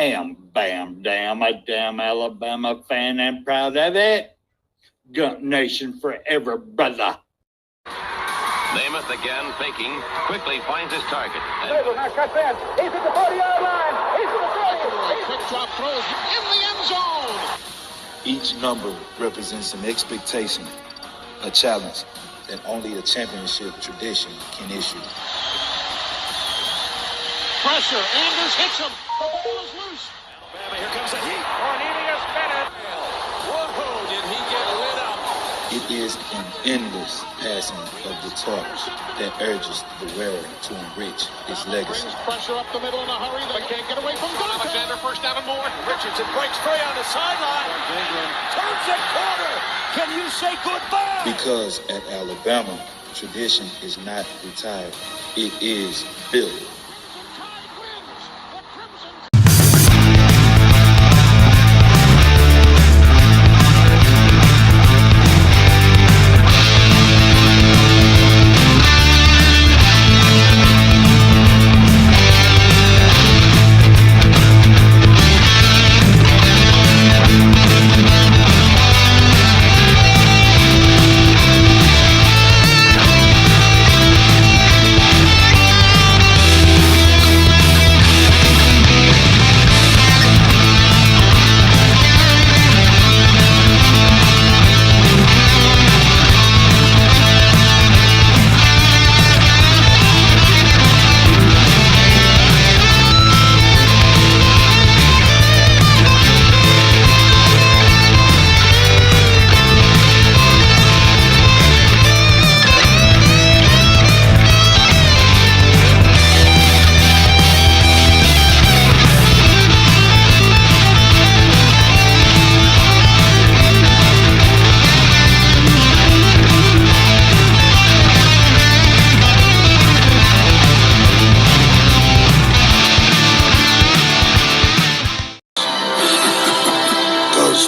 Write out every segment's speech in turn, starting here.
am bam damn a damn Alabama fan and proud of it. Gump Nation forever, brother. Namath again faking, quickly finds his target. Now cuts in. He's at the 40-yard line. He's at the 40. Quick drop throws in the end zone. Each number represents an expectation, a challenge that only a championship tradition can issue. Pressure. Anders hits him. The ball is loose. Alabama, here comes the heat. Cornelius Bennett. Whoa, did he get lit up? It is an endless passing of the torch that urges the wearer to enrich his legacy. Brings pressure up the middle in a hurry. They can't get away from Gunter. Alexander first down and more. Richardson breaks free on the sideline. Turns the corner. Can you say goodbye? Because at Alabama, tradition is not retired. It is built.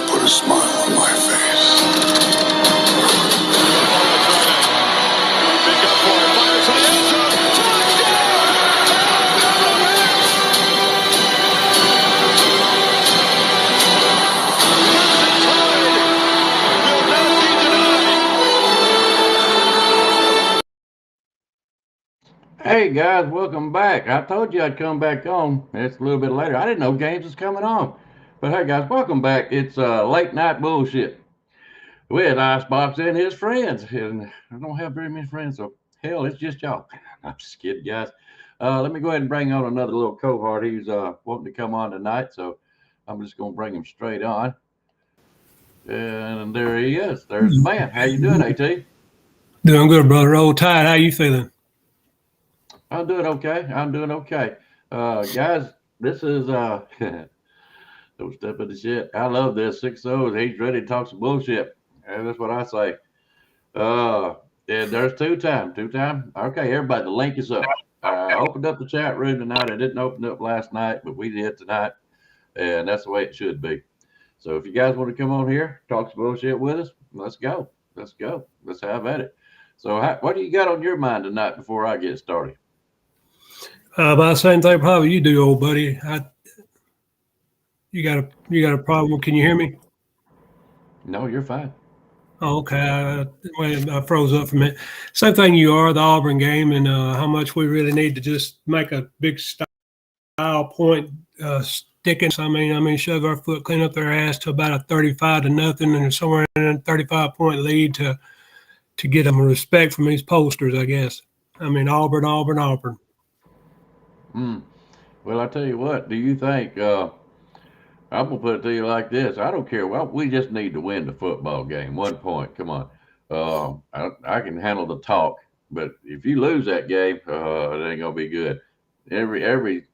Put a smile on my face. Hey guys, welcome back. I told you I'd come back on. It's a little bit later. I didn't know games was coming on. But hey guys, welcome back. It's late night bullshit with Icebox and his friends. And I don't have very many friends, so hell, it's just y'all. I'm just kidding, guys. Let me go ahead and bring on another little cohort. He's wanting to come on tonight, so I'm just gonna bring him straight on. And there he is. There's the man. How you doing, AT? Doing good, brother. Roll Tide. How you feeling? I'm doing okay. Guys, this is don't step in the shit. I love this. 6-0. He's ready to talk some bullshit. And that's what I say. And there's two time. Okay, everybody, the link is up. I opened up the chat room tonight. I didn't open it up last night, but we did tonight. And that's the way it should be. So if you guys want to come on here, talk some bullshit with us, let's go. Let's have at it. So what do you got on your mind tonight before I get started? About the same thing probably you do, old buddy. You got a problem? Can you hear me? No, you're fine. Oh, okay. I froze up for a minute. Same thing you are, the Auburn game, and how much we really need to just make a big style point sticking. I mean, shove our foot, clean up their ass to about a 35-0, and somewhere in a 35-point lead to get them respect from these posters, I guess. I mean, Auburn. Well, I tell you what. Do you think? I'm gonna put it to you like this. I don't care. Well, we just need to win the football game. 1 point. Come on. I can handle the talk, but if you lose that game, it ain't gonna be good. Every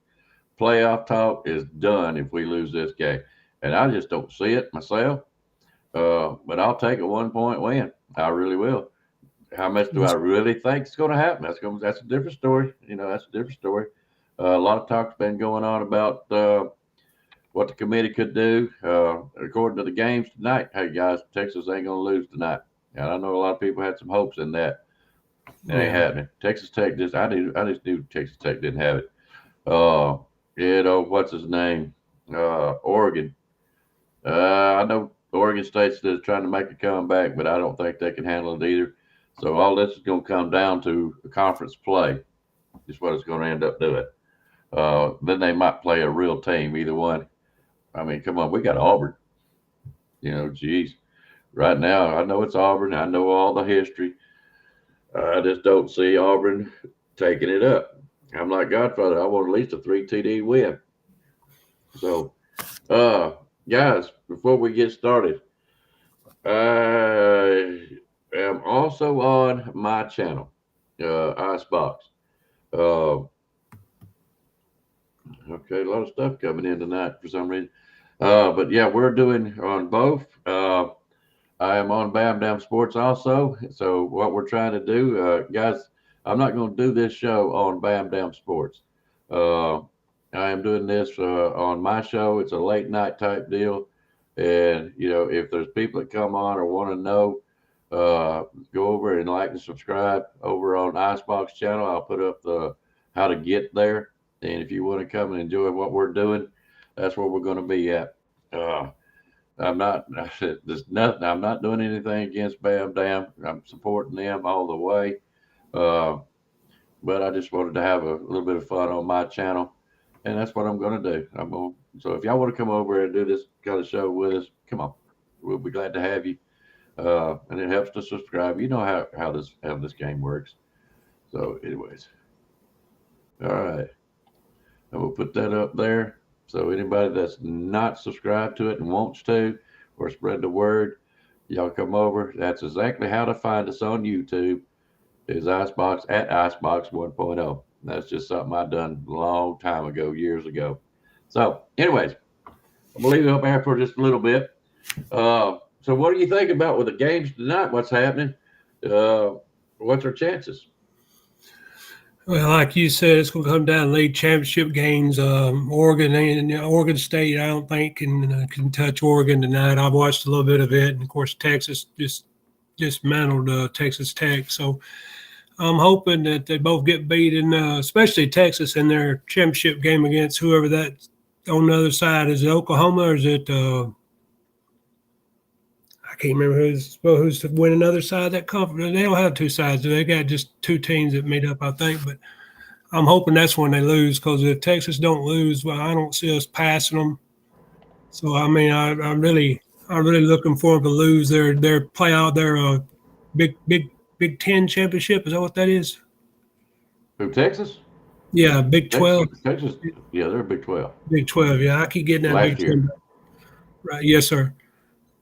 playoff talk is done if we lose this game, and I just don't see it myself. But I'll take a 1 point win. I really will. How much do I really think is going to happen? That's a different story. That's a different story. A lot of talk's been going on about what the committee could do. According to the games tonight, hey guys, Texas ain't going to lose tonight. And I know a lot of people had some hopes in that. It ain't happening. Texas Tech I just knew Texas Tech didn't have it. What's his name? Oregon. I know Oregon State's just trying to make a comeback, but I don't think they can handle it either. So all this is going to come down to the conference play. Is what it's going to end up doing. Then they might play a real team, either one. I mean, come on, we got Auburn. Geez. Right now, I know it's Auburn. I know all the history. I just don't see Auburn taking it up. I'm like Godfather. I want at least a 3 TD win. So, guys, before we get started, I am also on my channel, Icebox. Okay, a lot of stuff coming in tonight for some reason. But yeah, we're doing on both. I am on Bam Dam Sports also. So what we're trying to do, guys, I'm not going to do this show on Bam Dam Sports. I am doing this on my show. It's a late night type deal. And, if there's people that come on or want to know, go over and like and subscribe over on Icebox channel. I'll put up the how to get there. And if you want to come and enjoy what we're doing, that's where we're going to be at. I'm not doing anything against Bam Dam. I'm supporting them all the way. But I just wanted to have a little bit of fun on my channel. And that's what I'm going to do. So if y'all want to come over and do this kind of show with us, come on. We'll be glad to have you. And it helps to subscribe. You know how this game works. So anyways. All right. And we'll put that up there. So anybody that's not subscribed to it and wants to, or spread the word, y'all come over. That's exactly how to find us on YouTube. Is Icebox at Icebox 1.0. That's just something I done a long time ago, years ago. So anyways, I'm gonna leave it up there for just a little bit. So what do you think about with the games tonight? What's happening? What's our chances? Well, like you said, it's going to come down to league championship games. Oregon and Oregon State, I don't think can touch Oregon tonight. I've watched a little bit of it, and of course, Texas just dismantled Texas Tech. So I'm hoping that they both get beat, especially Texas in their championship game against whoever that on the other side. Is it Oklahoma or is it? I can't remember who's to win another side of that conference. They don't have two sides. They got just two teams that made up, I think. But I'm hoping that's when they lose, because if Texas don't lose, well, I don't see us passing them. So I mean, I'm really looking for them to lose their playoff, their Big 10 championship. Is that what that is? Who, Texas? Yeah, Big 12. Texas. Yeah, they're Big 12. Big 12. Yeah, I keep getting that Last Big 10. Right. Yes, sir.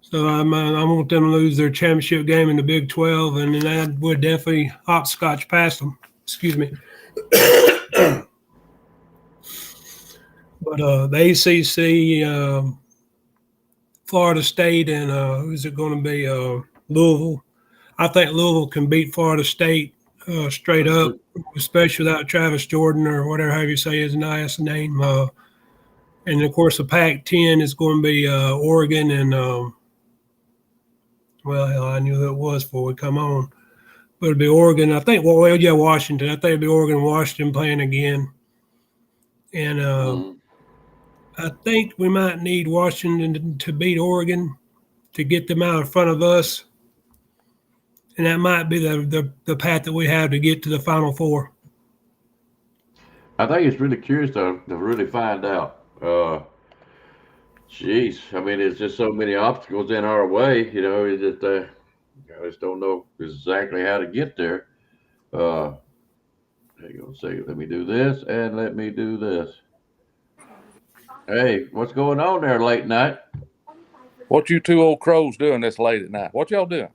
So I want them to lose their championship game in the Big 12, and then that would definitely hopscotch past them. Excuse me. But the ACC, Florida State, and who's it going to be? Louisville. I think Louisville can beat Florida State straight up, especially without Travis Jordan or whatever, however you say his nice name. And of course, the Pac-10 is going to be Oregon and. Well, hell, I knew who it was before we come on. But it'd be Oregon. I think, Washington. I think it'd be Oregon and Washington playing again. And I think we might need Washington to beat Oregon to get them out in front of us. And that might be the path that we have to get to the Final Four. I think it's really curious to really find out. Jeez, I mean, it's just so many obstacles in our way. It's just I just don't know exactly how to get there. Hang on a second. Let me do this and let me do this. Hey, what's going on there late night? What you two old crows doing this late at night? What y'all doing?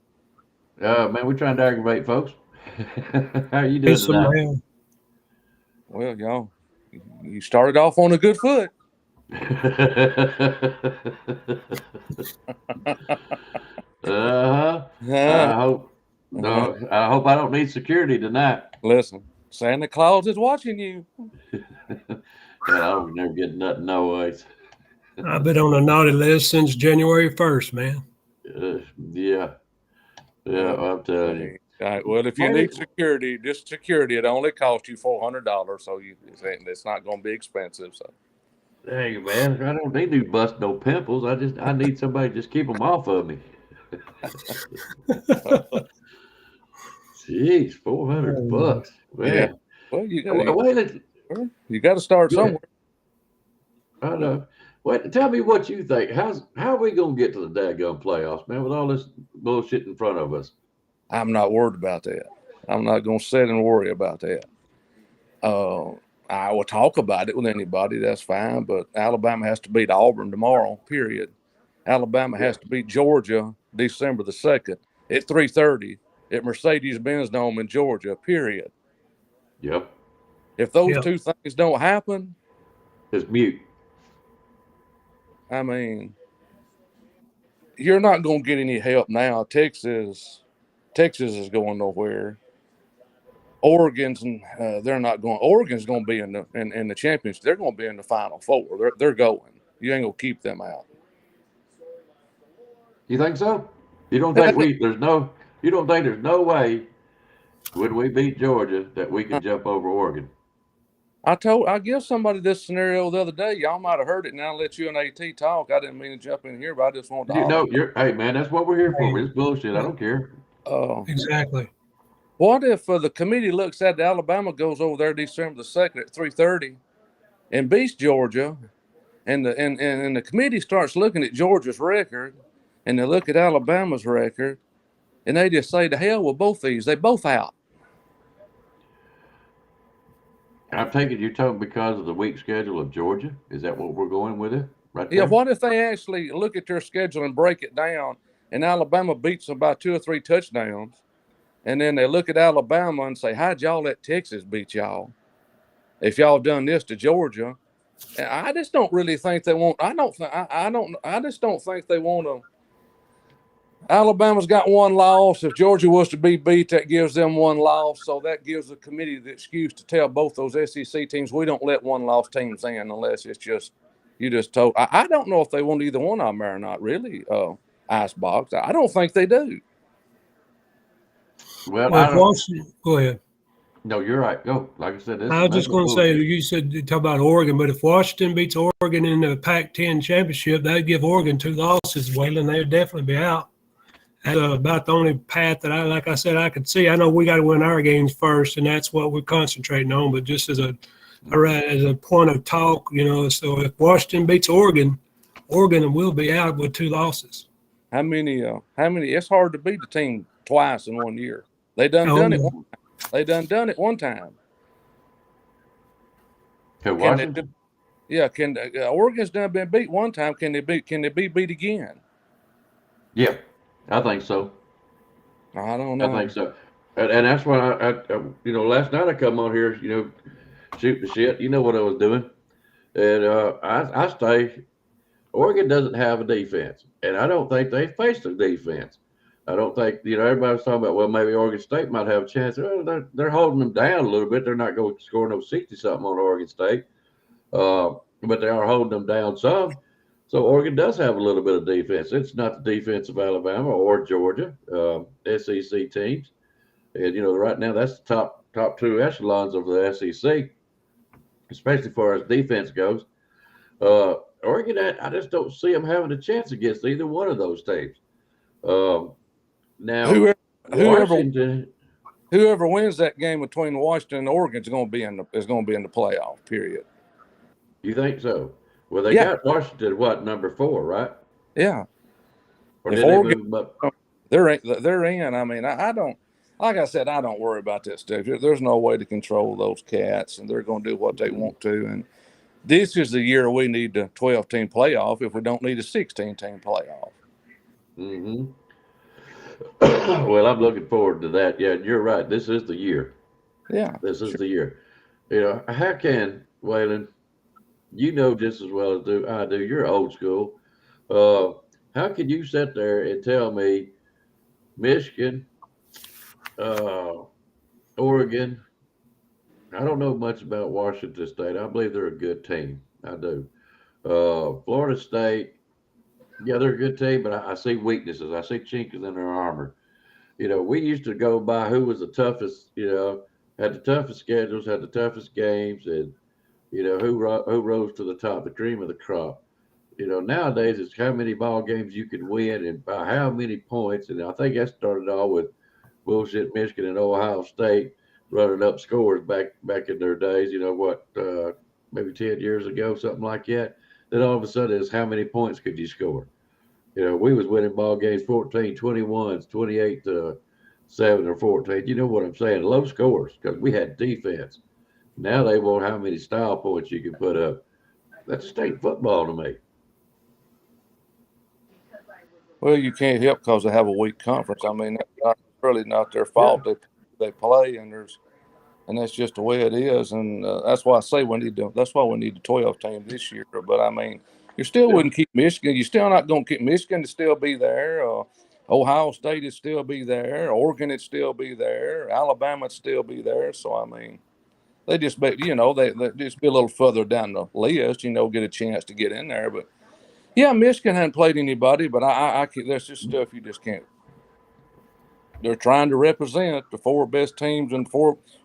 Man, we're trying to aggravate folks. How are you doing tonight? Well, y'all, you started off on a good foot. I hope I don't need security tonight. Listen, Santa Claus is watching you. I don't never get nothing no ways. I've been on a naughty list since January 1st, man. Yeah, I'm telling you. All right, well, if you need security, it only costs you $400, so it's not going to be expensive. So Hey man, I don't need to bust no pimples. I need somebody to just keep them off of me. Jeez, $400, Yeah. man. Well, you got to start Go ahead. somewhere. I know. Wait, tell me what you think. How are we gonna get to the daggone playoffs, man, with all this bullshit in front of us? I'm not worried about that. I'm not going to sit and worry about that. I will talk about it with anybody. That's fine. But Alabama has to beat Auburn tomorrow. Period. Alabama has to beat Georgia December the 2nd at 3:30 at Mercedes-Benz Dome in Georgia. Period. Yep. If those Yeah. two things don't happen, It's mute. I mean, you're not going to get any help now. Texas is going nowhere. Oregon's they're not going. Oregon's going to be in the championship. They're going to be in the Final Four. They're going. You ain't going to keep them out. You think so? You don't think you don't think there's no way when we beat Georgia that we could jump over Oregon? I give somebody this scenario the other day. Y'all might have heard it. Now I'll let you and AT talk. I didn't mean to jump in here, but I just wanted to You holler. know, hey man, that's what we're here for. It's bullshit. I don't care. Exactly. What if the committee looks at Alabama goes over there December the 2nd at 3:30 and beats Georgia, and the committee starts looking at Georgia's record, and they look at Alabama's record, and they just say, to hell with both these. They both out. I'm taking you're talking because of the weak schedule of Georgia. Is that what we're going with it right there? Yeah, what if they actually look at their schedule and break it down, and Alabama beats them by 2 or 3 touchdowns, and then they look at Alabama and say, how'd y'all let Texas beat y'all if y'all done this to Georgia? And I just don't really think they want. I just don't think they want to. Alabama's got one loss. If Georgia was to be beat, that gives them one loss. So that gives the committee the excuse to tell both those SEC teams, we don't let one-loss teams in unless it's just you just told. I don't know if they want either one of them or not, really, Icebox. I don't think they do. Well, Well, if Washington, go ahead. No, you're right. Go. Like I said, I was just going to say, you said you talk about Oregon, but if Washington beats Oregon in the Pac-10 championship, that'd give Oregon 2 losses. Waylon, they'd definitely be out. That's about the only path that like I said, I could see. I know we got to win our games first, and that's what we're concentrating on. But just as a point of talk, so if Washington beats Oregon, Oregon will be out with 2 losses. How many? It's hard to beat a team twice in 1 year. They done it. They done it one time. Washington? Oregon's done been beat one time. Can they be beat again? Yeah, I think so. I don't know. I think so. And that's why last night I come on here, shoot the shit. You know what I was doing. And I say Oregon doesn't have a defense. And I don't think they faced a defense. I don't think, everybody's talking about, well, maybe Oregon State might have a chance. Well, they're holding them down a little bit. They're not going to score no 60-something on Oregon State. But they are holding them down some. So Oregon does have a little bit of defense. It's not the defense of Alabama or Georgia, SEC teams. And, right now that's the top 2 echelons of the SEC, especially as far as defense goes. Oregon, I just don't see them having a chance against either one of those teams. Now, whoever wins that game between Washington and Oregon is going to be in the playoff. Period. You think so? Well, they got Washington number 4, right? Yeah. Or did they move them up? They're in. I mean, I don't. Like I said, I don't worry about that stuff. There's no way to control those cats, and they're going to do what they want to. And this is the year we need a 12-team playoff if we don't need a 16-team playoff. Mm-hmm. Well, I'm looking forward to that. Yeah, you're right. This is the year. Yeah. This is the year. How can, Waylon, just as well as I do, you're old school. How can you sit there and tell me Michigan, Oregon, I don't know much about Washington State. I believe they're a good team. I do. Florida State, yeah, they're a good team, but I see weaknesses. I see chinks in their armor. We used to go by who was the toughest, had the toughest schedules, had the toughest games. And, who rose to the top, the cream of the crop. Nowadays it's how many ball games you can win and by how many points. And I think that started all with bullshit Michigan and Ohio State running up scores back in their days. Maybe 10 years ago, something like that. Then all of a sudden it's how many points could you score? We was winning ball games 14, 21s, 28 to 7 or 14. You know what I'm saying? Low scores because we had defense. Now they want how many style points you can put up. That's state football to me. Well, you can't help because they have a weak conference. I mean, that's really not their fault. Yeah. They play, and that's just the way it is. And that's why I say that's why we need the 12 team this year. But I mean, you still wouldn't keep Michigan. You're still not going to keep Michigan to still be there. Ohio State would still be there. Oregon would still be there. Alabama would still be there. So I mean, they just be, they just be a little further down the list. Get a chance to get in there. But yeah, Michigan hadn't played anybody, but I there's just stuff you just can't. They're trying to represent the 4 best teams and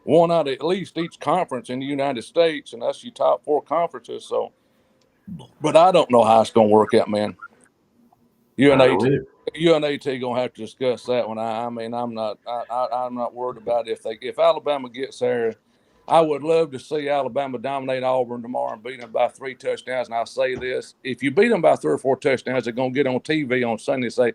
one out of at least each conference in the United States, and that's your top 4 conferences. So, but I don't know how it's going to work out, man. UNAT gonna have to discuss that one. I mean, I'm not worried about it. If Alabama gets there. I would love to see Alabama dominate Auburn tomorrow and beat them by 3 touchdowns. And I'll say this, if you beat them by 3 or 4 touchdowns, they're going to get on TV on Sunday and say,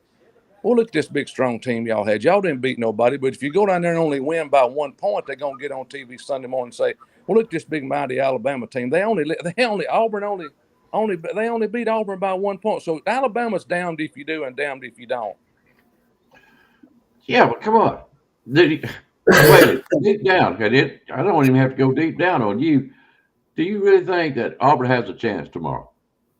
well, look at this big, strong team y'all had. Y'all didn't beat nobody. But if you go down there and only win by 1 point, they're going to get on TV Sunday morning and say, well, look at this big, mighty Alabama team. They only beat Auburn by 1 point. So Alabama's damned if you do and damned if you don't. Yeah, but come on. Wait, deep down. I don't even have to go deep down on you. Do you really think that Auburn has a chance tomorrow?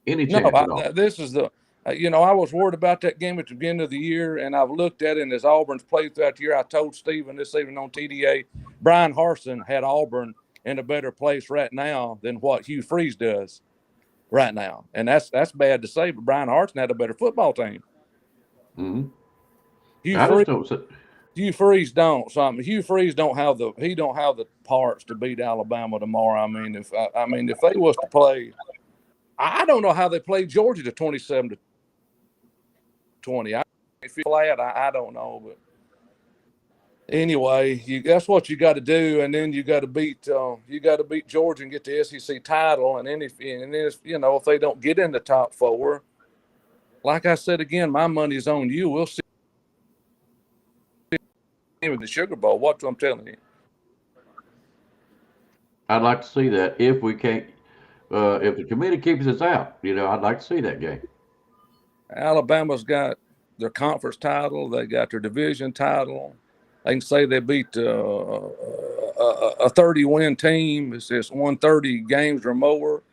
Any chance at all? This is the I was worried about that game at the beginning of the year, and I've looked at it, and as Auburn's played throughout the year, I told Stephen this evening on TDA, Brian Harsin had Auburn in a better place right now than what Hugh Freeze does right now. And that's bad to say, but Brian Harsin had a better football team. Mm-hmm. Hugh Freeze don't. So Hugh Freeze don't have the parts to beat Alabama tomorrow. I mean, if they was to play, I don't know how they played Georgia to 27-20. I feel flat. I don't know, but anyway, that's what you got to do, and then you got to beat Georgia and get the SEC title, and then if they don't get in the top 4, like I said again, my money's on you. We'll see. With the Sugar Bowl, what I'm telling you. I'd like to see that if we can't, if the committee keeps us out. I'd like to see that game. Alabama's got their conference title. They got their division title. They can say they beat a 30-win team. It's just 130 games or more.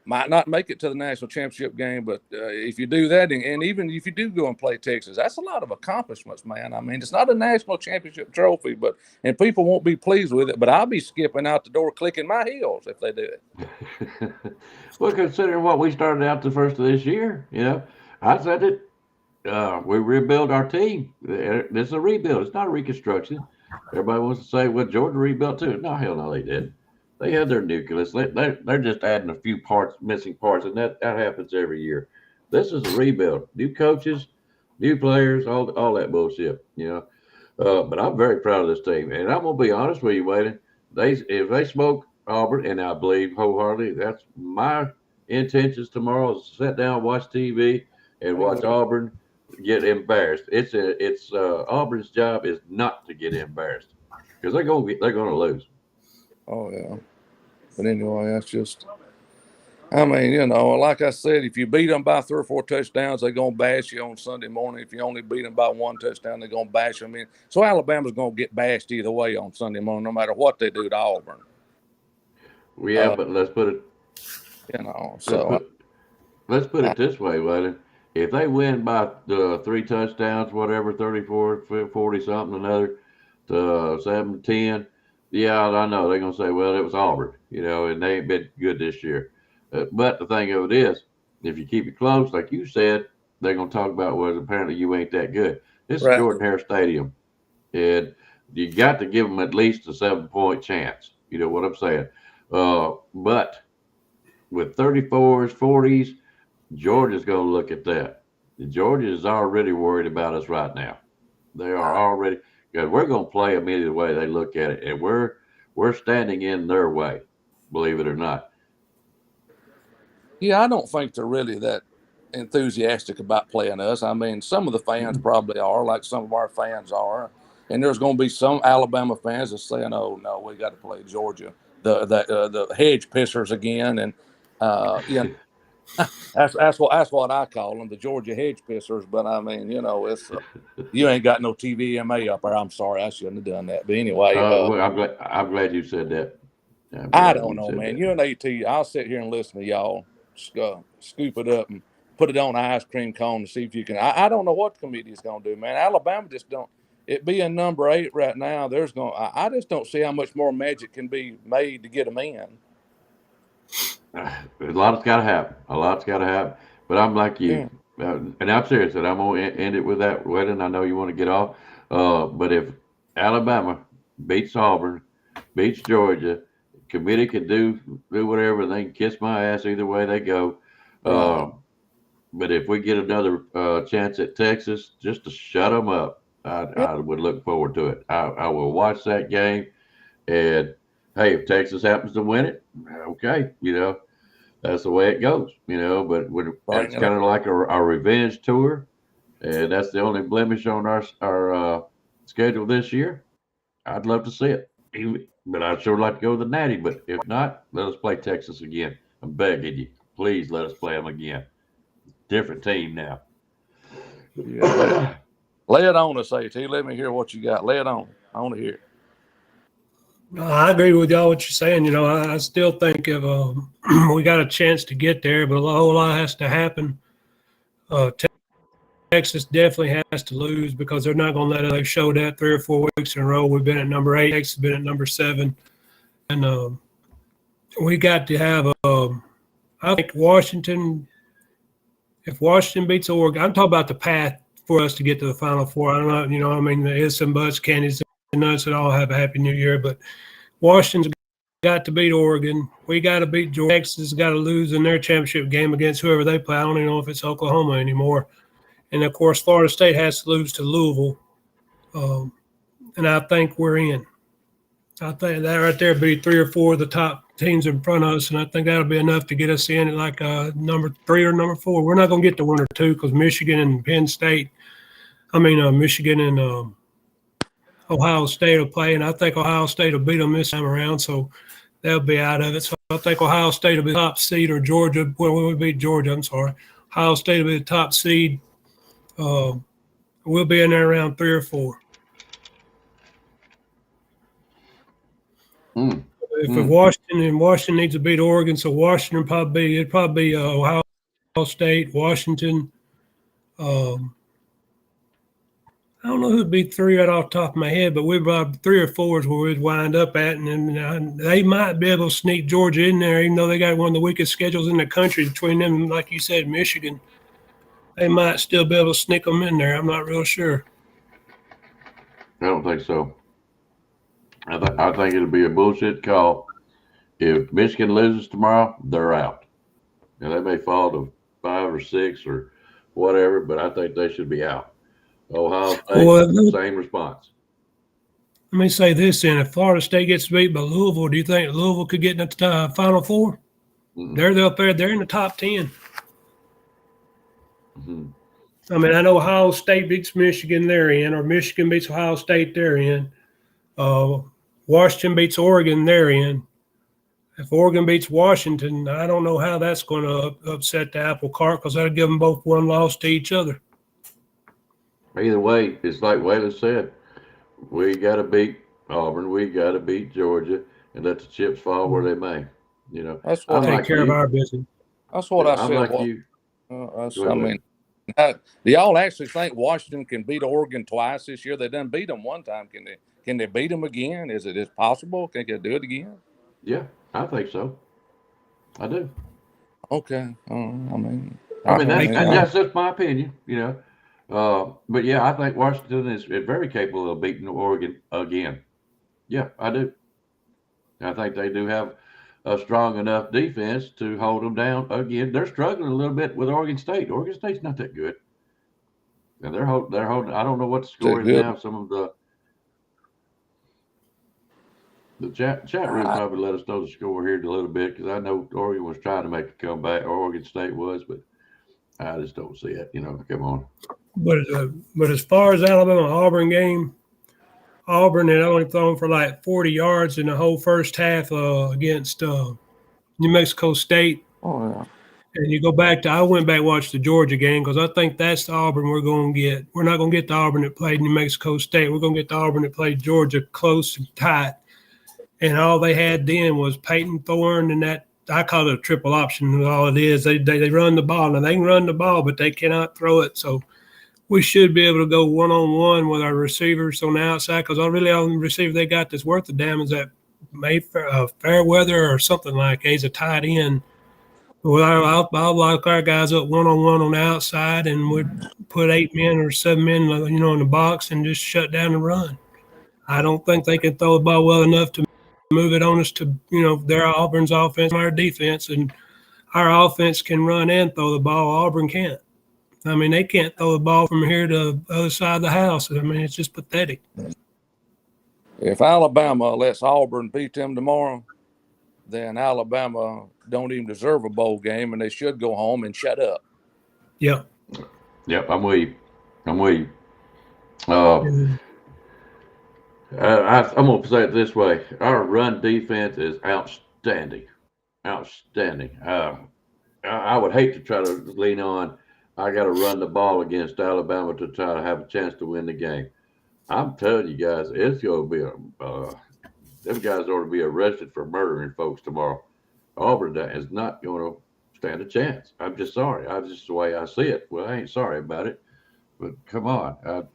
Might not make it to the national championship game, but if you do that, and even if you do go and play Texas, that's a lot of accomplishments, man. I mean, it's not a national championship trophy, and people won't be pleased with it, but I'll be skipping out the door clicking my heels if they do it. Well, considering what we started out the first of this year, I said it. We rebuild our team. This is a rebuild. It's not a reconstruction. Everybody wants to say, well, Georgia rebuilt too. No, hell no, they didn't. They had their nucleus. They're just adding a few missing parts, and that happens every year. This is a rebuild. New coaches, new players, all that bullshit, But I'm very proud of this team. And I'm going to be honest with you, Waylon. If they smoke Auburn, and I believe wholeheartedly, that's my intentions tomorrow is to sit down, watch TV, and watch Auburn get embarrassed. It's Auburn's job is not to get embarrassed because they're going to lose. Oh, yeah. But anyway, that's just, I mean, like I said, if you beat them by 3 or 4 touchdowns, they're going to bash you on Sunday morning. If you only beat them by 1 touchdown, they're going to bash them. So Alabama's going to get bashed either way on Sunday morning, no matter what they do to Auburn. Yeah, but let's put it, let's put it this way, Waylon. If they win by 3 touchdowns, whatever, 34, 40 something, another to 7-10, yeah, I know they're gonna say, well, it was Auburn, and they ain't been good this year. But the thing of it is, if you keep it close, like you said, they're gonna talk about, well, apparently you ain't that good. This is Jordan-Hare Stadium, and you got to give them at least a 7-point chance. You know what I'm saying? But with 34s, 40s, Georgia's going to look at that. Georgia is already worried about us right now. They are already, because we're going to play them either way they look at it, and we're standing in their way, believe it or not. Yeah, I don't think they're really that enthusiastic about playing us. I mean, some of the fans probably are, like some of our fans are, and there's going to be some Alabama fans that saying, "Oh no, we got to play Georgia, the hedge pissers again," and that's what I call them, the Georgia hedge pissers. But I mean, it's you ain't got no TVMA up there. I'm sorry, I shouldn't have done that. But anyway, Well, I'm glad you said that. I don't know, man. UNAT, I'll sit here and listen to y'all scoop it up and put it on an ice cream cone to see if you can. I don't know what the committee is going to do, man. Alabama just don't. It being number 8 right now, I just don't see how much more magic can be made to get them in. A lot's got to happen. A lot's got to happen. But I'm like you. And I'm serious. And I'm going to end it with that, Wedding. I know you want to get off. But if Alabama beats Auburn, beats Georgia, committee can do whatever. They can kiss my ass either way they go. But if we get another chance at Texas, just to shut them up, I would look forward to it. I will watch that game. And, hey, if Texas happens to win it, okay, that's the way it goes, but it's kind of like our revenge tour. And that's the only blemish on our schedule this year. I'd love to see it. But I'd sure like to go to the Natty. But if not, let us play Texas again. I'm begging you. Please let us play them again. Different team now. Yeah, lay it on us, AT. Let me hear what you got. Lay it on. I want to hear it. I agree with y'all what you're saying. I still think if we got a chance to get there, but a whole lot has to happen. Texas definitely has to lose because they're not going to let us. They've showed that 3 or 4 weeks in a row. We've been at number 8. Texas has been at number 7. And we got to have, I think Washington, if Washington beats Oregon, I'm talking about the path for us to get to the Final Four. I don't know, there's some buts, candies, and nuts that all have a Happy New Year, but Washington's got to beat Oregon. We got to beat Georgia. Texas got to lose in their championship game against whoever they play. I don't even know if it's Oklahoma anymore. And, of course, Florida State has to lose to Louisville. And I think we're in. I think that right there would be 3 or 4 of the top teams in front of us, and I think that'll be enough to get us in at like number 3 or number 4. We're not going to get to 1 or 2 because Michigan and Michigan and Ohio State will play, and I think Ohio State will beat them this time around, so they'll be out of it. So I think Ohio State will be the top seed, or Georgia. Well, we beat Georgia, I'm sorry. Ohio State will be the top seed. We'll be in there around 3 or 4. If Washington needs to beat Oregon, so Washington it'd probably be Ohio State, Washington. I don't know who'd be 3 right off the top of my head, but we're about 3 or 4 is where we'd wind up at, and then they might be able to sneak Georgia in there, even though they got one of the weakest schedules in the country between them, and like you said, Michigan. They might still be able to sneak them in there. I'm not real sure. I don't think so. I think it'll be a bullshit call. If Michigan loses tomorrow, they're out. Now, they may fall to 5 or 6 or whatever, but I think they should be out. Ohio State, same response. Let me say this then. If Florida State gets beat by Louisville, do you think Louisville could get in the Final Four? Mm-hmm. They're up there. They're in the top 10. Mm-hmm. I know Ohio State beats Michigan, they're in, or Michigan beats Ohio State, they're in. Washington beats Oregon, they're in. If Oregon beats Washington, I don't know how that's going to upset the apple cart because that'll give them both 1 loss to each other. Either way, it's like Waylon said, we got to beat Auburn, we got to beat Georgia, and let the chips fall where they may. That's what take care of our business. That's what I said. I'm like you. Do y'all actually think Washington can beat Oregon twice this year? They done beat them one time. Can they beat them again? Is it possible? Can they do it again? Yeah, I think so. I do. Okay. That's just my opinion. But yeah, I think Washington is very capable of beating Oregon again. Yeah, I do. I think they do have a strong enough defense to hold them down. Again, they're struggling a little bit with Oregon State. Oregon State's not that good. And they're holding. I don't know what the score is now. Some of the chat room probably let us know the score here in a little bit, because I know Oregon was trying to make a comeback. Oregon State was, but I just don't see it. Come on. But as far as Alabama-Auburn game, Auburn had only thrown for like 40 yards in the whole first half against New Mexico State. Oh, yeah. And you go back to, I went back and watched the Georgia game, because I think that's the Auburn we're going to get. We're not going to get the Auburn that played New Mexico State. We're going to get the Auburn that played Georgia close and tight. And all they had then was Peyton Thorne and that, I call it a triple option. All it is, they run the ball. Now, they can run the ball, but they cannot throw it. So we should be able to go one-on-one with our receivers on the outside, because all the receiver they got that's worth the damn is that Fairweather or something like that. He's a tight end. Well, I'll lock our guys up one-on-one on the outside, and we'd put 8 men or 7 men, in the box and just shut down the run. I don't think they can throw the ball well enough to move it on us to, their Auburn's offense, our defense, and our offense can run and throw the ball. Auburn can't. I mean, they can't throw the ball from here to the other side of the house. I mean, it's just pathetic. If Alabama lets Auburn beat them tomorrow, then Alabama don't even deserve a bowl game, and they should go home and shut up. Yep. Yep, I'm with you. I'm going to say it this way. Our run defense is outstanding. Outstanding. I would hate to try to lean on, I got to run the ball against Alabama to try to have a chance to win the game. I'm telling you guys, it's going to be them guys ought to be arrested for murdering folks tomorrow. Auburn is not going to stand a chance. I'm just sorry. That's just the way I see it. Well, I ain't sorry about it, but come on.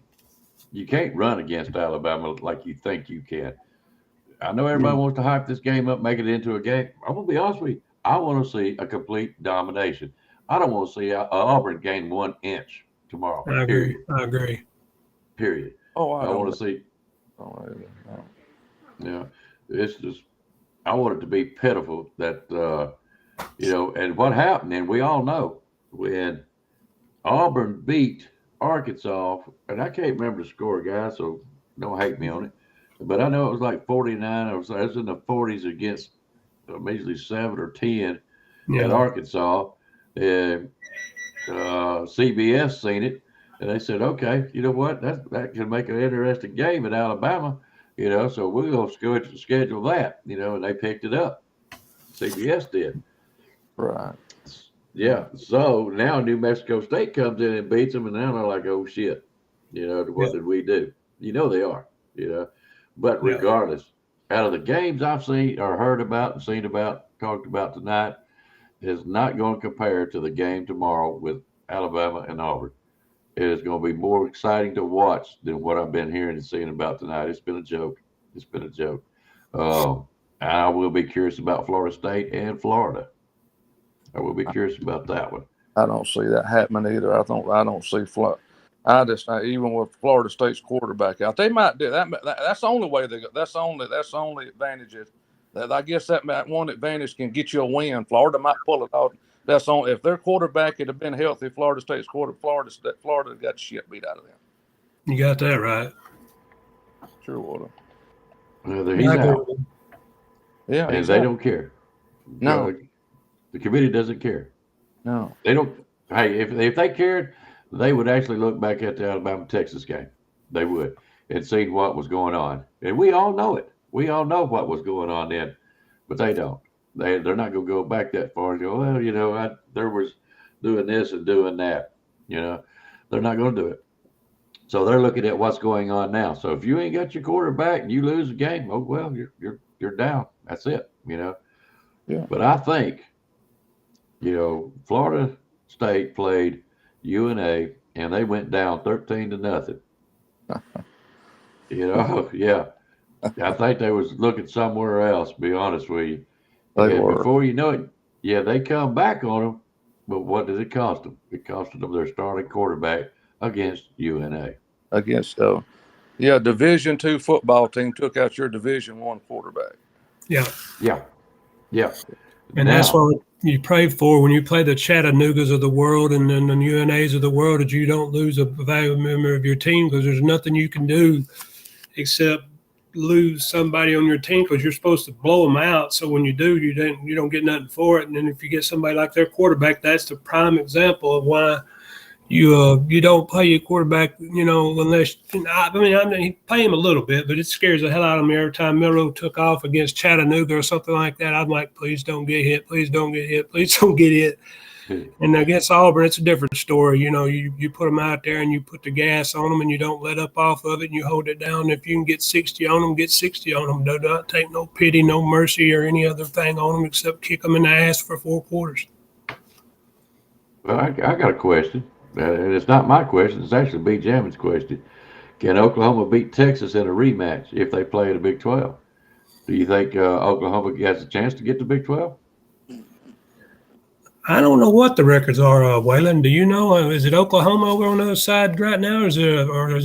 You can't run against Alabama like you think you can. I know everybody wants to hype this game up, make it into a game. I'm going to be honest with you. I want to see a complete domination. I don't want to see Auburn gain 1 inch tomorrow. I agree. Period. Oh, I want to see. Yeah, it's just, I want it to be pitiful that, and what happened, and we all know, when Auburn beat Arkansas, and I can't remember the score, guys, so don't hate me on it, but I know it was like 49, it was in the 40s against measly 7 or 10 at Arkansas, and CBS seen it, and they said, okay, you know what, that can make an interesting game at Alabama, so we're going to schedule that, and they picked it up. CBS did. Right. Yeah. So now New Mexico State comes in and beats them, and now they're like, oh, shit. What did we do? They are, But regardless, out of the games I've seen or heard about and seen about, talked about tonight, is not going to compare to the game tomorrow with Alabama and Auburn. It is going to be more exciting to watch than what I've been hearing and seeing about tonight. It's been a joke. I will be curious about Florida State and Florida. I will be curious about that one. I don't see that happening either. I don't see Florida. Even with Florida State's quarterback out, they might do that. That's the only way they go. That's the only advantage is that I guess that one advantage can get you a win. Florida might pull it out. That's on if their quarterback had been healthy. Florida State's Florida got shit beat out of them. You got that right. Sure would have. He's out. Yeah, and they don't care. No, the committee doesn't care. No, they don't. Hey, if they cared, they would actually look back at the Alabama-Texas game. They would and see what was going on, and we all know it. We all know what was going on then, but they don't. They're not going to go back that far and go, well, there was doing this and doing that. They're not going to do it. So they're looking at what's going on now. So if you ain't got your quarterback and you lose the game, oh well, you're down. That's it. Yeah. But I think, Florida State played UNA and they went down 13-0. Yeah. I think they was looking somewhere else. Be honest with you. Before you know it, they come back on them. But what did it cost them? It cost them their starting quarterback against UNA. Division II football team took out your Division I quarterback. Yeah. Yeah. And Now, that's what you pray for when you play the Chattanoogas of the world and then the UNAs of the world, that you don't lose a valuable member of your team, because there's nothing you can do except lose somebody on your team, because you're supposed to blow them out. So when you do, you don't get nothing for it. And then if you get somebody like their quarterback, that's the prime example of why you don't play your quarterback, unless you pay him a little bit, but it scares the hell out of me every time Milroe took off against Chattanooga or something like that. I'm like, please don't get hit, please don't get hit, please don't get hit. And against Auburn, it's a different story. You put them out there and you put the gas on them and you don't let up off of it and you hold it down. If you can get 60 on them, get 60 on them. Do not take no pity, no mercy, or any other thing on them except kick them in the ass for 4 quarters. well, I got a question. And it's not my question. It's actually B. Jammin's question. Can Oklahoma beat Texas in a rematch if they play in the Big 12? Do you think Oklahoma has a chance to get to Big 12? I don't know what the records are, Waylon. Do you know? Is it Oklahoma over on the other side right now, or is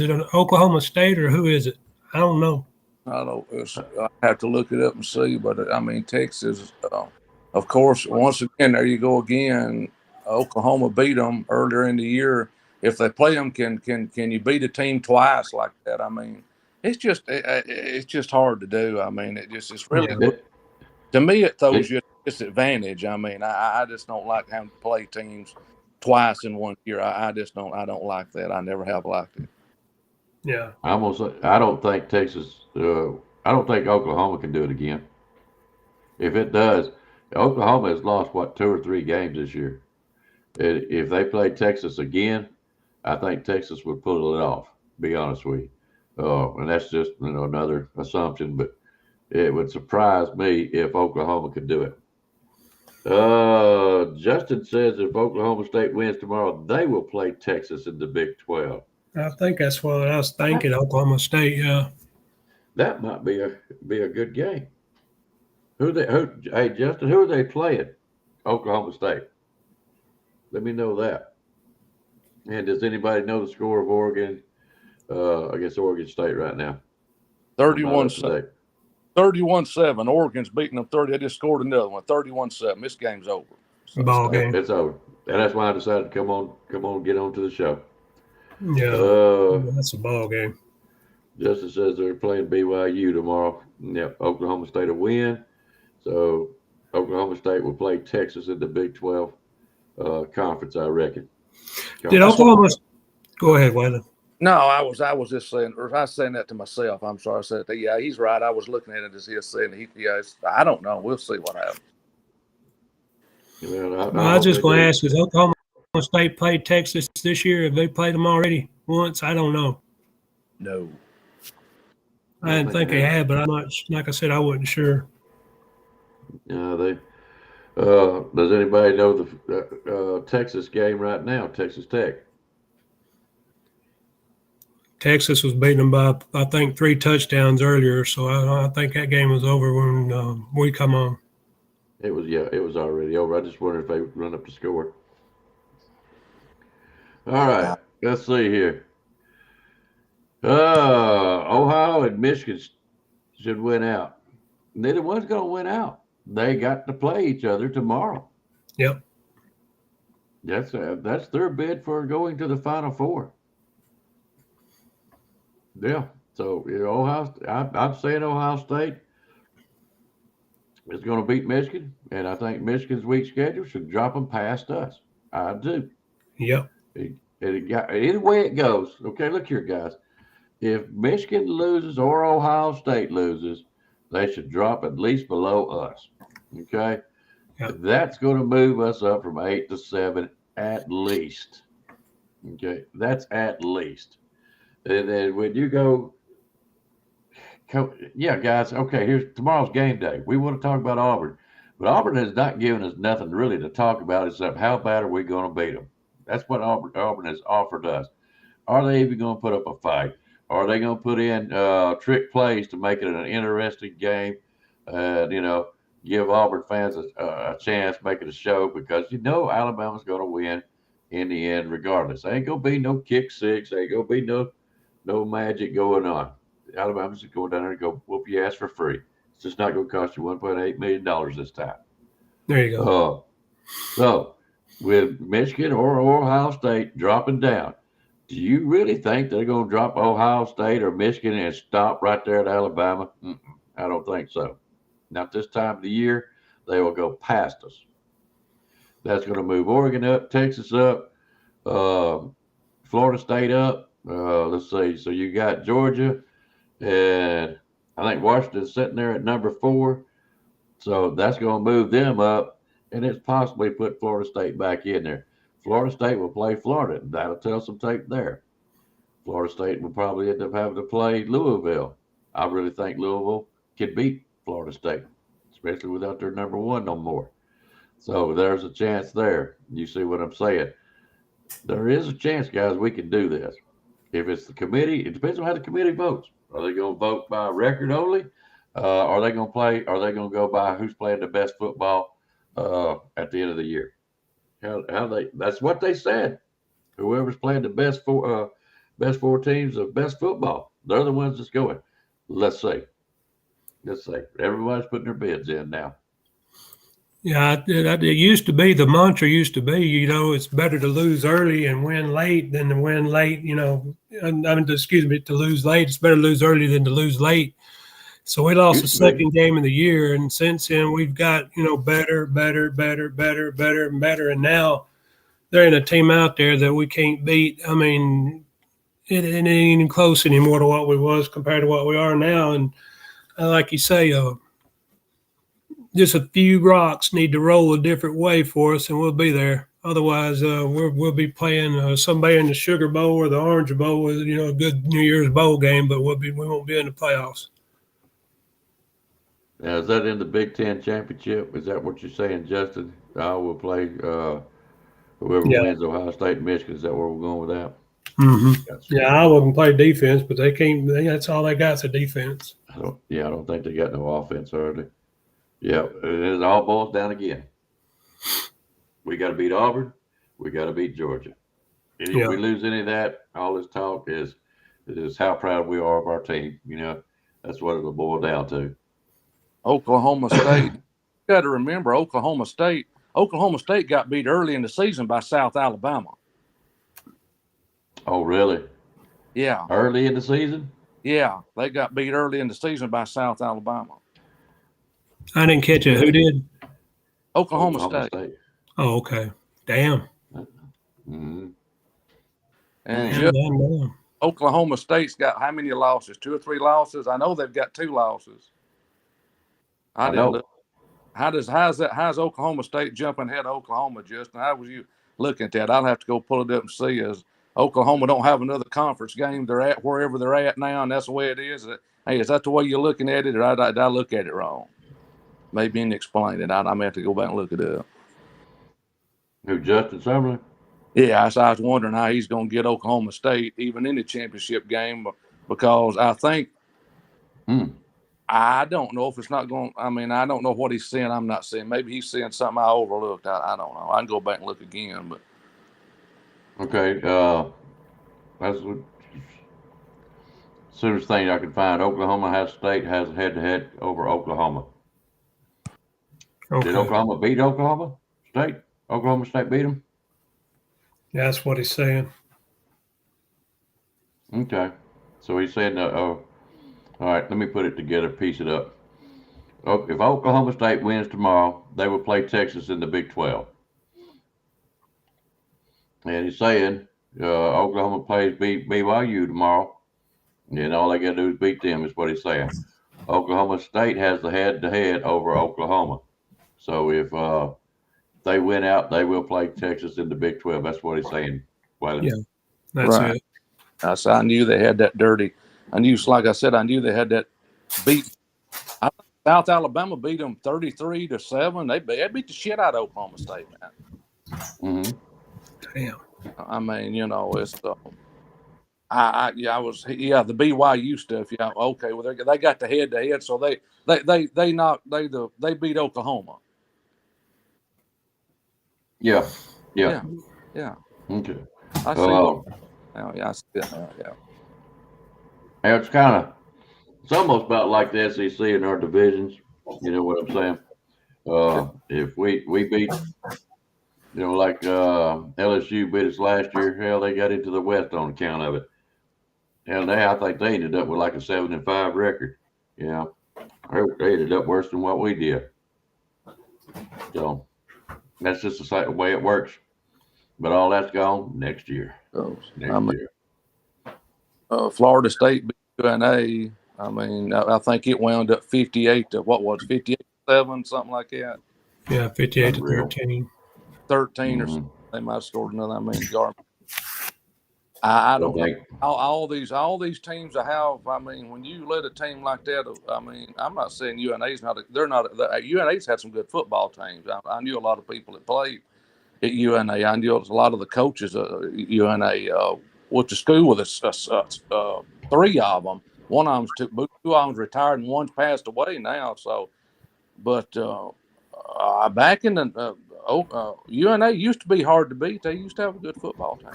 it an Oklahoma State, or who is it? I don't know. I have to look it up and see, but I mean, Texas, of course, once again, there you go again. Oklahoma beat them earlier in the year. If they play them, can you beat a team twice like that? I mean, it's just hard to do. I mean, it's really to me, it throws you a disadvantage. I mean, I just don't like having to play teams twice in 1 year. I don't like that. I never have liked it. Yeah. I don't think I don't think Oklahoma can do it again. If it does, Oklahoma has lost, 2 or 3 games this year. If they play Texas again, I think Texas would pull it off, be honest with you. And that's just another assumption, but it would surprise me if Oklahoma could do it. Justin says if Oklahoma State wins tomorrow, they will play Texas in the Big 12. I think that's what I was thinking, Oklahoma State, yeah. That might be a good game. Hey Justin, who are they playing? Oklahoma State. Let me know that. And does anybody know the score of Oregon against Oregon State right now? 31-7. 31-7. Oregon's beating them 30. They just scored another one. 31-7. This game's over. So Ball game. It's over. And that's why I decided to come on, get on to the show. Yeah. That's a ball game. Justin says they're playing BYU tomorrow. Yep, Oklahoma State will win. So Oklahoma State will play Texas in the Big 12 conference, I reckon. Did Oklahoma – go ahead, Waylon. No, I was just saying, or I was saying that to myself. I'm sorry I said that. Yeah, he's right. I was looking at it as he was saying. I don't know. We'll see what happens. Well, I was just going to ask, has Oklahoma State played Texas this year? Have they played them already once? I don't know. No. I didn't think they had, but I'm not. Like I said, I wasn't sure. Yeah, does anybody know the Texas game right now? Texas Tech. Texas was beating them by, I think, 3 touchdowns earlier, so I think that game was over when we come on. It was already over. I just wondered if they would run up the score. All right, let's see here. Ohio and Michigan should win out. Neither one's going to win out. They got to play each other tomorrow. Yep. That's their bid for going to the Final Four. Yeah. So I'm saying Ohio State is going to beat Michigan, and I think Michigan's weak schedule should drop them past us. I do. Yep. Either way it goes. Okay, look here, guys. If Michigan loses or Ohio State loses, they should drop at least below us. Okay? Yep. That's going to move us up from 8 to 7 at least. Okay? That's at least. And then when you go, yeah, guys, okay, here's tomorrow's game day. We want to talk about Auburn. But Auburn has not given us nothing really to talk about except how bad are we going to beat them. That's what Auburn has offered us. Are they even going to put up a fight? Are they going to put in trick plays to make it an interesting game? Give Auburn fans a chance, make it a show, because Alabama's going to win in the end regardless. Ain't going to be no kick six. Ain't going to be no magic going on. Alabama's going down there and go whoop your ass for free. It's just not going to cost you $1.8 million this time. There you go. So, with Michigan or Ohio State dropping down, do you really think they're going to drop Ohio State or Michigan and stop right there at Alabama? I don't think so. Not this time of the year. They will go past us. That's going to move Oregon up, Texas up, Florida State up. Let's see. So you got Georgia, and I think Washington's sitting there at number 4. So that's going to move them up, and it's possibly put Florida State back in there. Florida State will play Florida. That'll tell some tape there. Florida State will probably end up having to play Louisville. I really think Louisville could beat Florida State, especially without their number 1 no more. So there's a chance there. You see what I'm saying? There is a chance, guys, we can do this. If it's the committee, it depends on how the committee votes. Are they going to vote by record only? Are they going to play? Are they going to go by who's playing the best football at the end of the year? That's what they said. Whoever's playing the best 4 teams of best football, they're the ones that's going. Let's see. Everybody's putting their bids in now. Yeah, it used to be, the mantra used to be, it's better to lose early and win late than to win late, to lose late. It's better to lose early than to lose late. So we lost the second game of the year, and since then we've got, better, and better. And now there ain't a team out there that we can't beat. I mean, it ain't even close anymore to what we was compared to what we are now. And like you say, just a few rocks need to roll a different way for us, and we'll be there. Otherwise, we'll be playing somebody in the Sugar Bowl or the Orange Bowl with a good New Year's Bowl game, but we won't be in the playoffs. Now, is that in the Big Ten championship? Is that what you're saying, Justin? I will play whoever wins Ohio State and Michigan. Is that where we're going with that? Mm-hmm. Yeah, I wouldn't play defense, but they can't. That's all they got is defense. I don't think they got no offense hardly. Yeah, it all boils down again. We got to beat Auburn. We got to beat Georgia. And if we lose any of that, all this talk is how proud we are of our team. That's what it'll boil down to. Oklahoma State. You got to remember Oklahoma State. Oklahoma State got beat early in the season by South Alabama. Oh, really? Yeah. Early in the season? Yeah, they got beat early in the season by South Alabama. I didn't catch it. Who did? Oklahoma State. Oh, okay. Damn. Mm-hmm. And Oklahoma State's got how many losses? 2 or 3 losses? I know they've got 2 losses. I didn't look. How's Oklahoma State jumping ahead of Oklahoma, Justin? How was you looking at that? I'll have to go pull it up and see. As Oklahoma don't have another conference game, they're at wherever they're at now, and that's the way it is. Hey, is that the way you're looking at it, or did I look at it wrong? Maybe and explain it. I may have to go back and look it up. Who, Justin Summerlin? Yeah, so I was wondering how he's going to get Oklahoma State even in the championship game, because I think I don't know if it's not going. I mean, I don't know what he's seeing. I'm not seeing. Maybe he's seeing something I overlooked. I don't know. I can go back and look again, but okay. That's the soonest thing I can find. Oklahoma State has a head-to-head over Oklahoma. Okay. Did Oklahoma beat Oklahoma State? Oklahoma State beat them? Yeah, that's what he's saying. Okay. So he's saying, all right, let me put it together, piece it up. If Oklahoma State wins tomorrow, they will play Texas in the Big 12. And he's saying Oklahoma plays BYU tomorrow, and all they got to do is beat them, is what he's saying. Oklahoma State has the head-to-head over Oklahoma. So if they win out, they will play Texas in the Big 12. That's what he's saying. Yeah, that's right. I knew they had that dirty. I knew, like I said, I knew they had that beat. South Alabama beat them 33-7. They beat the shit out of Oklahoma State, man. Mm-hmm. Damn. I mean, it's the BYU stuff. Yeah, okay. Well, they got the head-to-head, so they beat Oklahoma. Yeah. Okay. I see. I see that now. Yeah. It's kind It's almost about like the SEC in our divisions. You know what I'm saying? If we beat, like LSU beat us last year, hell, they got into the West on account of it. Hell, I think they ended up with like a 7-5 record. Yeah, they ended up worse than what we did. So that's just the way it works. But all that's gone next year. Year. Florida State beat UNA. I mean, I think it wound up 58 to 58-7, something like that. Yeah, 58 to 13. 13 or something. They might have scored another. I mean, garbage. I don't know. All these teams I have. I mean, when you let a team like that, I mean, I'm not saying UNA's not. They're not. UNA's had some good football teams. I knew a lot of people that played at UNA. I knew a lot of the coaches at UNA. Went to school with us. 3 of them. One of them's two of them's retired, and one's passed away now. So, but back in the UNA used to be hard to beat. They used to have a good football team.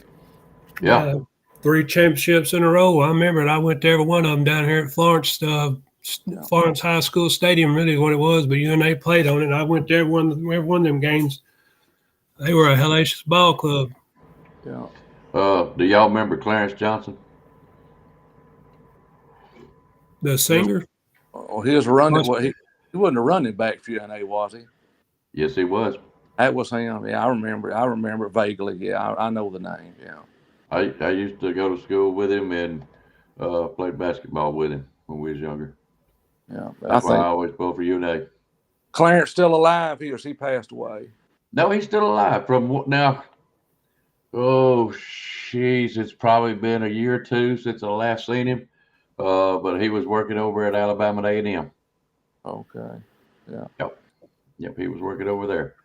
Yeah. 3 championships in a row. I remember it. I went to every one of them down here at Florence. Florence High School Stadium, really what it was, but UNA played on it. I went to every one of them games. They were a hellacious ball club. Yeah. Do y'all remember Clarence Johnson? The singer? Well, he was running. Well, he wasn't a running back for UNA, was he? Yes, he was. That was him. Yeah, I remember vaguely. Yeah, I know the name. Yeah. I used to go to school with him and played basketball with him when we was younger. Yeah, that's why I always pull for UNA. Clarence still alive here? He passed away. No, he's still alive. From now, it's probably been a year or two since I last seen him. But he was working over at Alabama A&M. Okay. Yeah. Yep. He was working over there.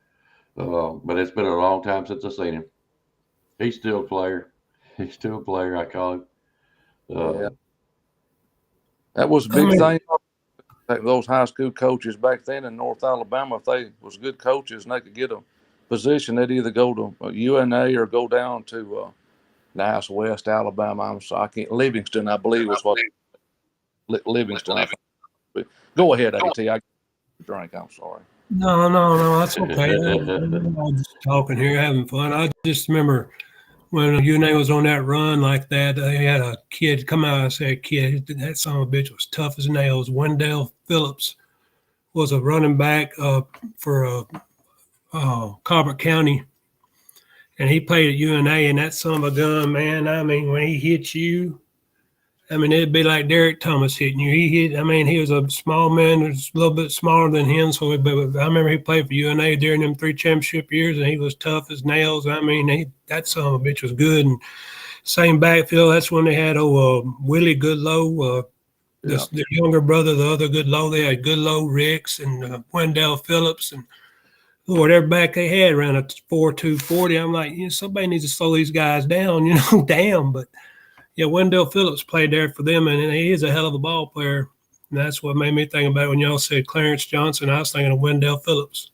But it's been a long time since I've seen him. He's still a player. He's still a player, I call him. Yeah. That was a big thing. Those high school coaches back then in North Alabama, if they was good coaches and they could get a position, they'd either go to UNA or go down to nice West Alabama. Livingston, I believe, was what Livingston. Go ahead, AT. I drink. I'm sorry. No, that's okay. I'm just talking here, having fun. I just remember when UNA was on that run like that, they had a kid come out. I said, kid, that son of a bitch was tough as nails. Wendell Phillips was a running back for Colbert County, and he played at UNA. And that son of a gun, man, I mean, when he hit you, I mean, it'd be like Derek Thomas hitting you. He was a small man, was a little bit smaller than him. But I remember he played for UNA during them 3 championship years, and he was tough as nails. I mean, that son of a bitch was good. And same backfield, that's when they had Willie Goodlow, the younger brother, the other Goodlow. They had Goodlow, Ricks, and Wendell Phillips, and whatever back they had around a 4.2 40. I'm like, somebody needs to slow these guys down, damn. But yeah, Wendell Phillips played there for them, and he is a hell of a ball player. And that's what made me think about it when y'all said Clarence Johnson. I was thinking of Wendell Phillips.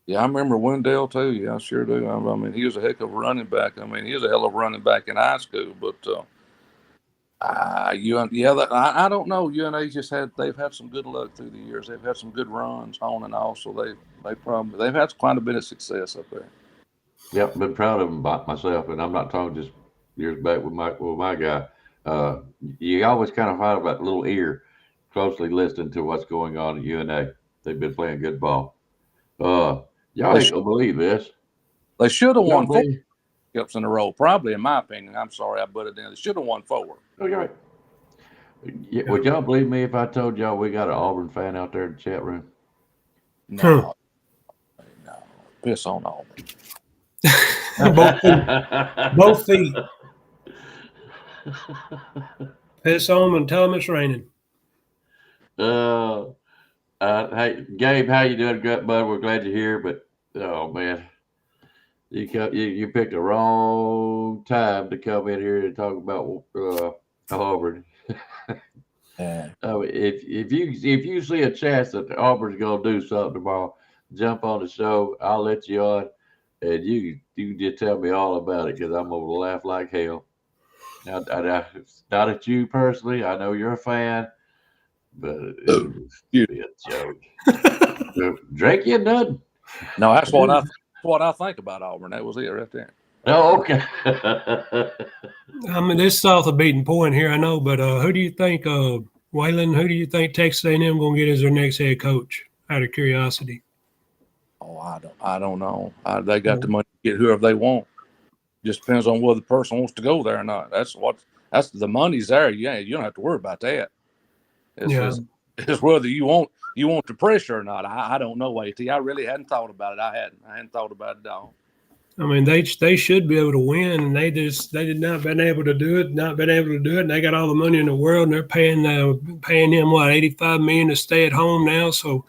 Yeah, I remember Wendell too. Yeah, I sure do. I mean, he was a heck of a running back. I mean, he was a hell of a running back in high school. But I don't know. UNA they've had some good luck through the years. They've had some good runs on and off. So they've had quite a bit of success up there. Yep, been proud of them myself, and I'm not talking just years back with my guy. You always kind of find that little ear closely listening to what's going on at UNA. They've been playing good ball. Y'all ain't gonna believe this. They should have won 4 cups in a row, probably, in my opinion. I'm sorry I butted in. They should have won 4. Okay. Right. Would y'all believe me if I told y'all we got an Auburn fan out there in the chat room? No. Piss on Auburn. Both feet. Piss on them and tell them it's raining. Hey, Gabe, how you doing, bud? We're glad you're here, but oh man, you picked the wrong time to come in here and talk about Auburn. If you see a chance that Auburn's gonna do something tomorrow, jump on the show. I'll let you on, and you just tell me all about it because I'm gonna laugh like hell. Now, not at you personally. I know you're a fan, but it was be a joke. Drake, you done? No, that's what I think about Auburn. That was it right there. Oh, okay. I mean, this is off the beaten point here, I know, but who do you think, Waylon? Who do you think Texas A&M going to get as their next head coach? Out of curiosity. Oh, I don't know. They got the money to get whoever they want. Just depends on whether the person wants to go there or not. That's the money's there. You don't have to worry about that. It's whether you want the pressure or not. I don't know, AT. I really hadn't thought about it. I hadn't thought about it at all. I mean, they should be able to win, and they did not been able to do it. And they got all the money in the world, and they're paying him what, $85 million to stay at home now. So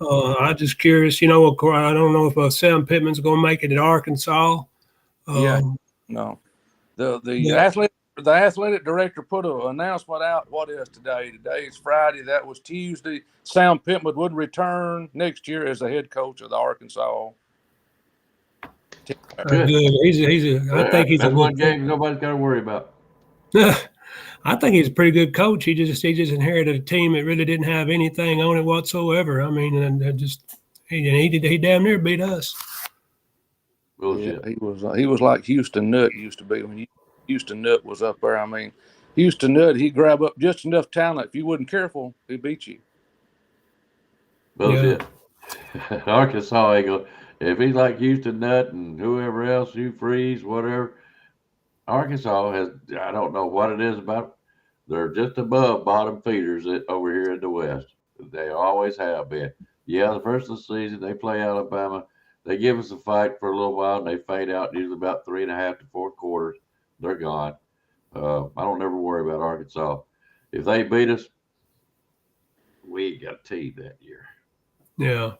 I'm just curious. I don't know if Sam Pittman's going to make it at Arkansas. No. The athletic director put an announcement out. What is today? Today is Friday. That was Tuesday. Sam Pittman would return next year as the head coach of the Arkansas. Good. I think he's that's one game nobody's got to worry about. I think he's a pretty good coach. He just inherited a team that really didn't have anything on it whatsoever. I mean, and he damn near beat us. Bullshit. Yeah, he was like Houston Nutt used to be when Houston Nutt was up there. I mean, Houston Nutt, he'd grab up just enough talent. If you wasn't careful, he'd beat you. Bullshit. Yeah. Arkansas ain't gonna. If he's like Houston Nutt and whoever else, Hugh Freeze, whatever, Arkansas has, I don't know what it is about, they're just above bottom feeders over here in the West. They always have been. Yeah, the first of the season, they play Alabama. They give us a fight for a little while, and they fade out usually about 3.5 to 4 quarters. They're gone. I don't ever worry about Arkansas. If they beat us, we got a team that year. Yeah.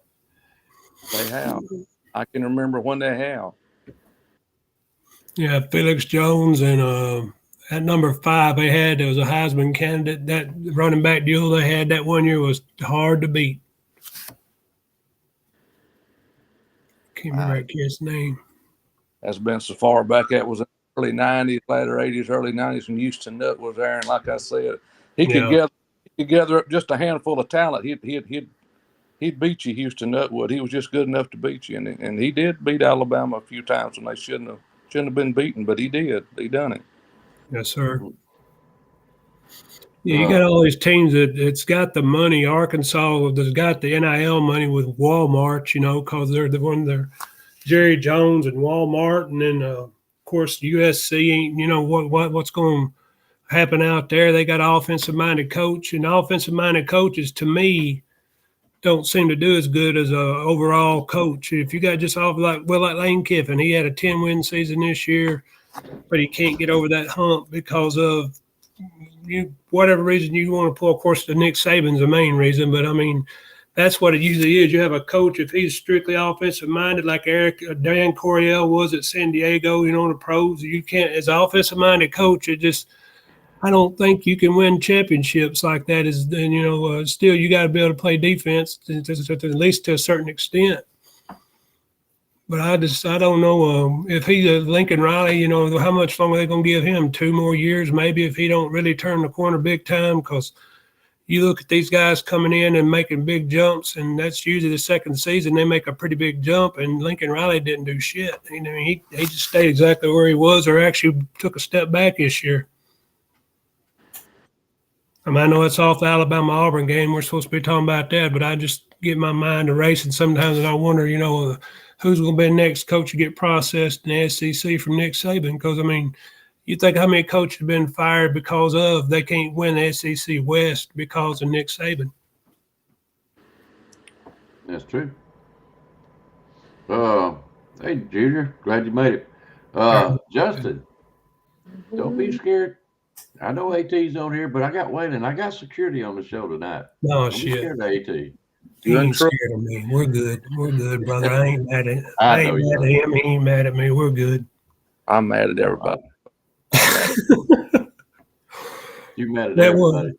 They have. I can remember when they have. Yeah, Felix Jones and at number 5 there was a Heisman candidate. That running back duel they had that one year was hard to beat. Can't remember that kid's name. That's been so far back. That was in the early 90s, later 80s, early 90s when Houston Nutt was there. And like I said, he could gather up just a handful of talent. He'd beat you, Houston Nutt would. He was just good enough to beat you. And he did beat Alabama a few times when they shouldn't have been beaten, but he did. He done it. Yes, sir. Yeah, you got all these teams it's got the money. Arkansas has got the NIL money with Walmart, because they're Jerry Jones and Walmart, and then of course USC. What's going to happen out there? They got an offensive-minded coach, and offensive-minded coaches, to me, don't seem to do as good as a overall coach. If you got just off like Lane Kiffin, he had a 10-win season this year, but he can't get over that hump because of whatever reason you want to pull. Of course, the Nick Saban's the main reason, but I mean, that's what it usually is. You have a coach, if he's strictly offensive minded, like Dan Coryell was at San Diego, the pros. You can't, as an offensive minded coach, I don't think you can win championships like that. Still you got to be able to play defense at least to a certain extent. But I don't know if he's a Lincoln Riley, how much longer are they going to give him? 2 more years, maybe, if he don't really turn the corner big time. Because you look at these guys coming in and making big jumps, and that's usually the second season they make a pretty big jump. And Lincoln Riley didn't do shit. He just stayed exactly where he was, or actually took a step back this year. I know it's off the Alabama-Auburn game. We're supposed to be talking about that, but I just get my mind to racing sometimes, and I wonder, who's going to be the next coach to get processed in the SEC from Nick Saban? Because, you think how many coaches have been fired because they can't win the SEC West because of Nick Saban? That's true. Hey, Junior, glad you made it. Justin, don't be scared. I know AT's on here, but I got Waylon. I got security on the show tonight. No, don't shit. Be scared of AT. He ain't scared of me. We're good. We're good, brother. I ain't mad at him. I ain't mad at him. He ain't mad at me. We're good. I'm mad at everybody. You mad at everybody?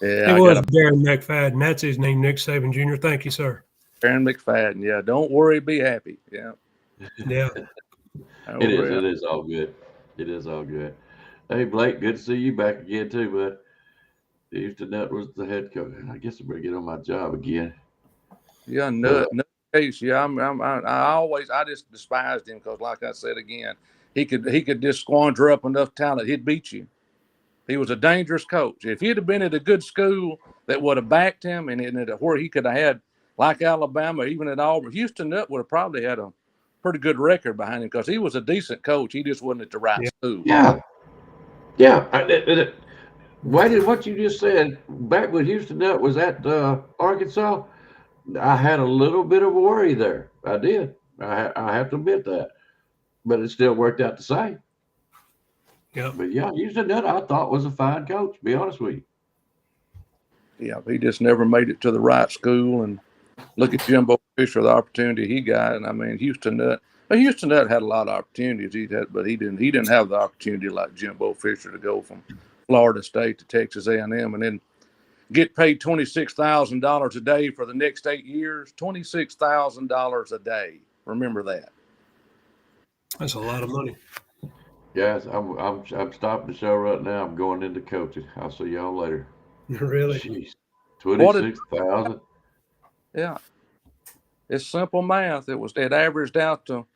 It was Darren McFadden. That's his name, Nick Saban Jr. Thank you, sir. Darren McFadden. Yeah, don't worry, be happy. Yeah. Yeah. It is. It is all good. It is all good. Hey, Blake, good to see you back again too, bud. Houston Nutt was the head coach. I guess I better get on my job again. Yeah, Nutt case. Yeah, I just despised him because, like I said again, he could just squander up enough talent, he'd beat you. He was a dangerous coach. If he'd have been at a good school that would have backed him and where he could have had, like Alabama, even at Auburn, Houston Nutt would have probably had a pretty good record behind him because he was a decent coach. He just wasn't at the right school. Yeah. What you just said back when Houston Nutt was at Arkansas, I had a little bit of a worry there. I did. I have to admit that, but it still worked out the same. Yeah. But yeah, Houston Nutt I thought was a fine coach. To be honest with you. Yeah, he just never made it to the right school. And look at Jimbo Fisher, the opportunity he got. And I mean, Houston Nutt had a lot of opportunities. But he didn't have the opportunity like Jimbo Fisher to go from Florida State to Texas A&M and then get paid $26,000 a day for the next 8 years. $26,000 a day. Remember that. That's a lot of money. Guys, I'm stopping the show right now. I'm going into coaching. I'll see y'all later. Really? Jeez, 26,000. Yeah, it's simple math. It averaged out to.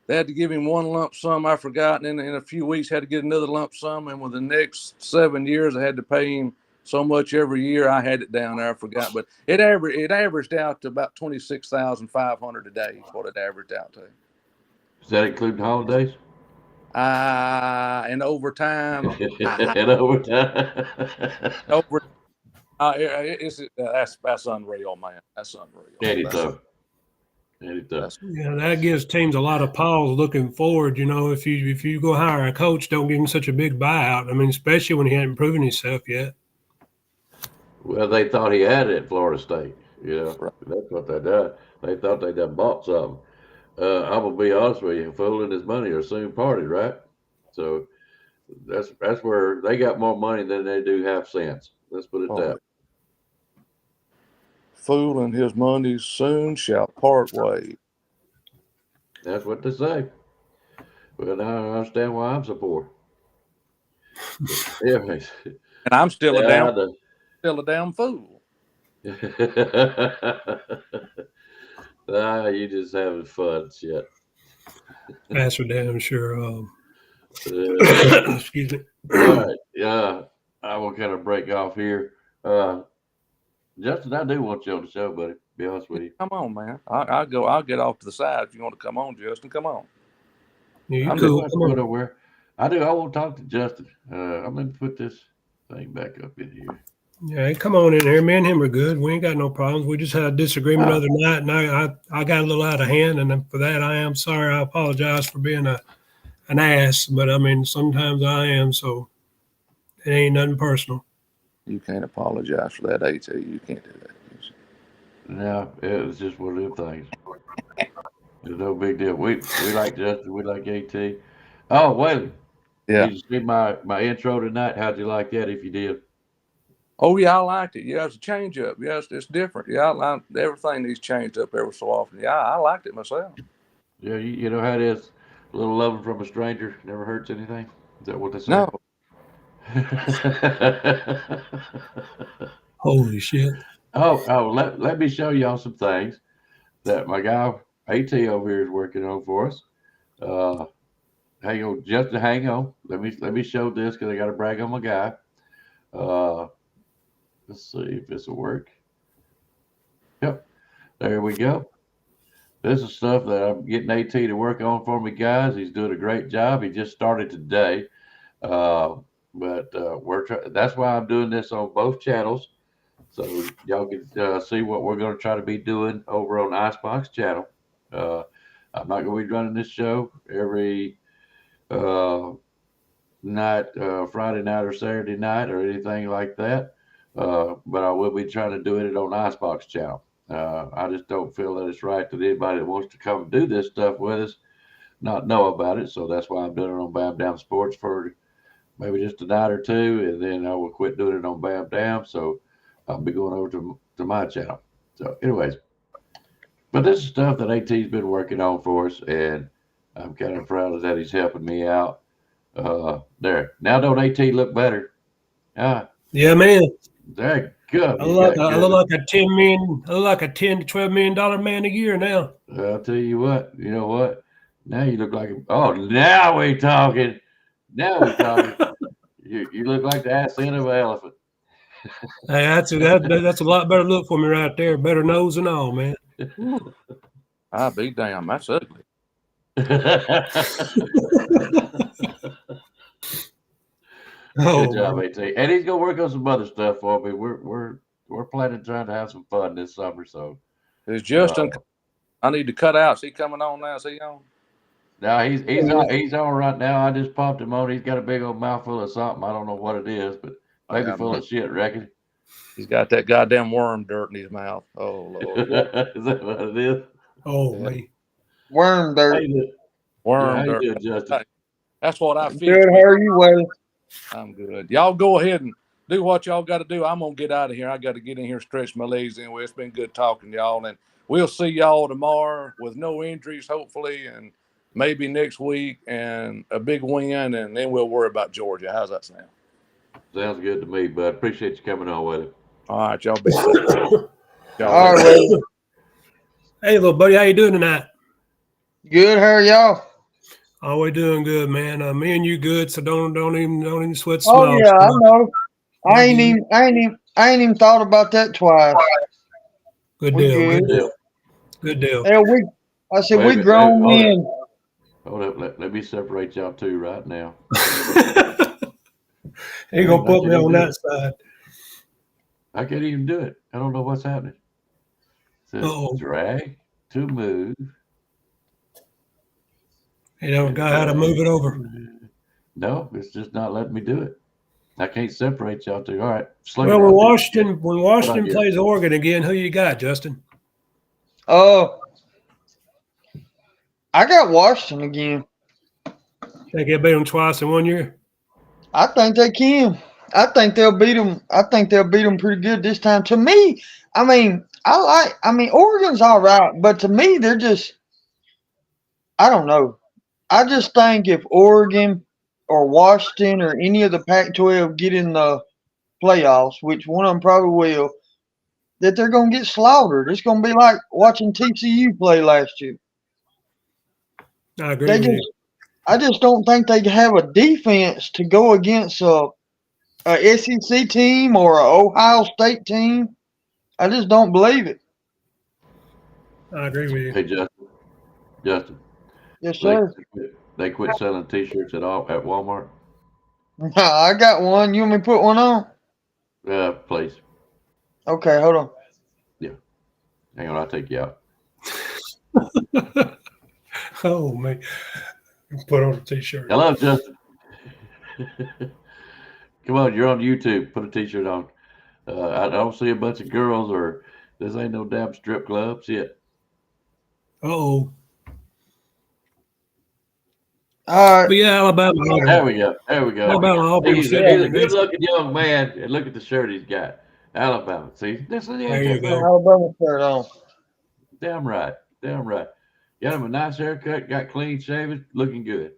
They had to give him one lump sum, I forgot, and in a few weeks had to get another lump sum, and within the next 7 years, I had to pay him so much every year. I had it down there, I forgot, but it averaged out to about $26,500 a day. Is what it averaged out to. Does that include holidays? And overtime. And overtime. That's unreal, man. That's unreal. Anytime. Yeah, that gives teams a lot of pause looking forward. You know, if you go hire a coach, don't give him such a big buyout. I mean, especially when he hadn't proven himself yet. Well, they thought he had it at Florida State. Yeah, that's what they done. They thought they done bought something. I'm gonna be honest with you, fooling his money or soon parted, right? So that's where they got more money than they do have sense. Let's put it that way. Fool and his money soon shall part ways. That's what they say. Well, now I understand why I'm so poor. Anyways. And I'm still a damn fool. You just having fun, shit. That's for damn sure. Excuse me. All right. Yeah, I will kind of break off here. Justin, I do want you on the show, buddy. Be honest with you. Come on, man. I'll get off to the side if you want to come on, Justin. Come on. Yeah, I'm cool. Where I won't talk to Justin. I'm gonna put this thing back up in here. Yeah, come on in here. Me and him are good. We ain't got no problems. We just had a disagreement the other night, and I got a little out of hand, and for that I am sorry. I apologize for being an ass, but I mean sometimes I am. So it ain't nothing personal. You can't apologize for that, AT. You can't do that. No, it was just one of them things. There's no big deal. We like Justin. We like AT. Oh, Waylon. Yeah. Did you see my intro tonight? How'd you like that? If you did. Oh yeah, I liked it. Yeah, it's a change up. Yes, it's different. Yeah, everything needs changed up every so often. Yeah, I liked it myself. Yeah, you know how it is. A little loving from a stranger never hurts anything. Is that what they say? No. Holy shit. Oh, let me show y'all some things that my guy AT over here is working on for us. Hang on, Justin, hang on. Let me show this because I got to brag on my guy. Let's see if this will work. Yep, there we go. This is stuff that I'm getting AT to work on for me, guys. He's doing a great job. He just started today. But that's why I'm doing this on both channels, so y'all can see what we're going to try to be doing over on Icebox channel. I'm not going to be running this show every night, Friday night or Saturday night or anything like that, but I will be trying to do it on Icebox channel. I just don't feel that it's right that anybody that wants to come do this stuff with us not know about it, so that's why I'm doing it on Bam Down Sports for maybe just a night or two, and then I will quit doing it on Bam Down. So I'll be going over to my channel. So anyways, but this is stuff that AT's been working on for us, and I'm kind of proud of that. He's helping me out. There. Now don't AT look better? Yeah, man. That good. I look like a $10 to $12 million man a year now. I'll tell you what. You know what? Now you look like now we talking. Now we talking. You look like the ass end of an elephant. Hey, that's a lot better look for me right there. Better nose and all, man. I'll be damn. That's ugly. Oh, good job, AT. And he's gonna work on some other stuff for me. We're planning trying to have some fun this summer. So is Justin? I need to cut out. Is he coming on now? Is he on? No, he's on right now. I just popped him on. He's got a big old mouthful of something. I don't know what it is, but maybe full of shit, reckon. He's got that goddamn worm dirt in his mouth. Oh Lord. Is that what it is? Oh me. Worm dirt. Worm dirt. Doing, Justin? That's what I feel. Good. How are you, Wade? I'm good. Y'all go ahead and do what y'all got to do. I'm gonna get out of here. I got to get in here and stretch my legs anyway. It's been good talking to y'all, and we'll see y'all tomorrow with no injuries, hopefully, and maybe next week and a big win, and then we'll worry about Georgia. How's that sound? Sounds good to me, bud. Appreciate you coming on with it. All right, y'all be safe. All right. Hey, little buddy, how you doing tonight? Good. How are y'all? Oh, we're doing good, man. Me and you good, so don't even sweat the Oh small yeah, I stuff. know. I ain't even thought about that twice. Good We deal. good. Good deal. Good deal. Yeah, we grown men. Hold up. Let me separate y'all two right now. He gonna put me on that side. I can't even do it. I don't know what's happening. It says drag to move. You don't got how to move it over. No, it's just not letting me do it. I can't separate y'all two. All right. Well, when Washington plays Oregon again, who you got, Justin? I got Washington again. Think they beat them twice in 1 year? I think they can. I think they'll beat them. I think they'll beat them pretty good this time. To me, Oregon's all right, but to me, they're just, I don't know. I just think if Oregon or Washington or any of the Pac-12 get in the playoffs, which one of them probably will, that they're going to get slaughtered. It's going to be like watching TCU play last year. I agree with you. I just don't think they have a defense to go against a SEC team or an Ohio State team. I just don't believe it. I agree with you. Hey, Justin. Yes, sir. They quit selling T-shirts at Walmart. I got one. You want me to put one on? Please. Okay, hold on. Yeah. Hang on, I'll take you out. Oh man. Put on a T-shirt. Hello, Justin. Come on, you're on YouTube. Put a T-shirt on. I don't see a bunch of girls, or this ain't no damn strip club. Shit. Uh-oh. All right. But yeah, Alabama. There we go. Alabama, Auburn. He's a good-looking young man, and look at the shirt he's got. Alabama. See, this is There you go. Alabama shirt on. Damn right. Got him a nice haircut. Got clean shaven. Looking good.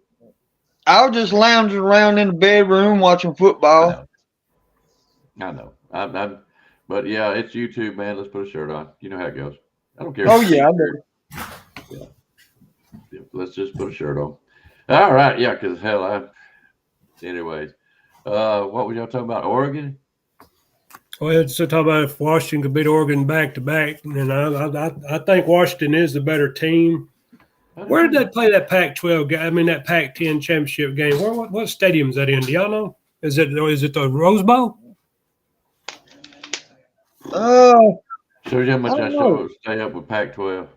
I was just lounging around in the bedroom watching football. I know. But yeah, it's YouTube, man. Let's put a shirt on. You know how it goes. I don't care. Oh yeah, I do. Yeah. Let's just put a shirt on. All right. Yeah, because hell, anyways. What were y'all talking about? Oregon? Well, it's to talk about if Washington could beat Oregon back to back, and I think Washington is the better team. Where did they play that Pac-12 game? I mean, that Pac-10 championship game. What stadium is that in? Do y'all know? Is it the Rose Bowl? Shows you how much I should stay up with Pac-12.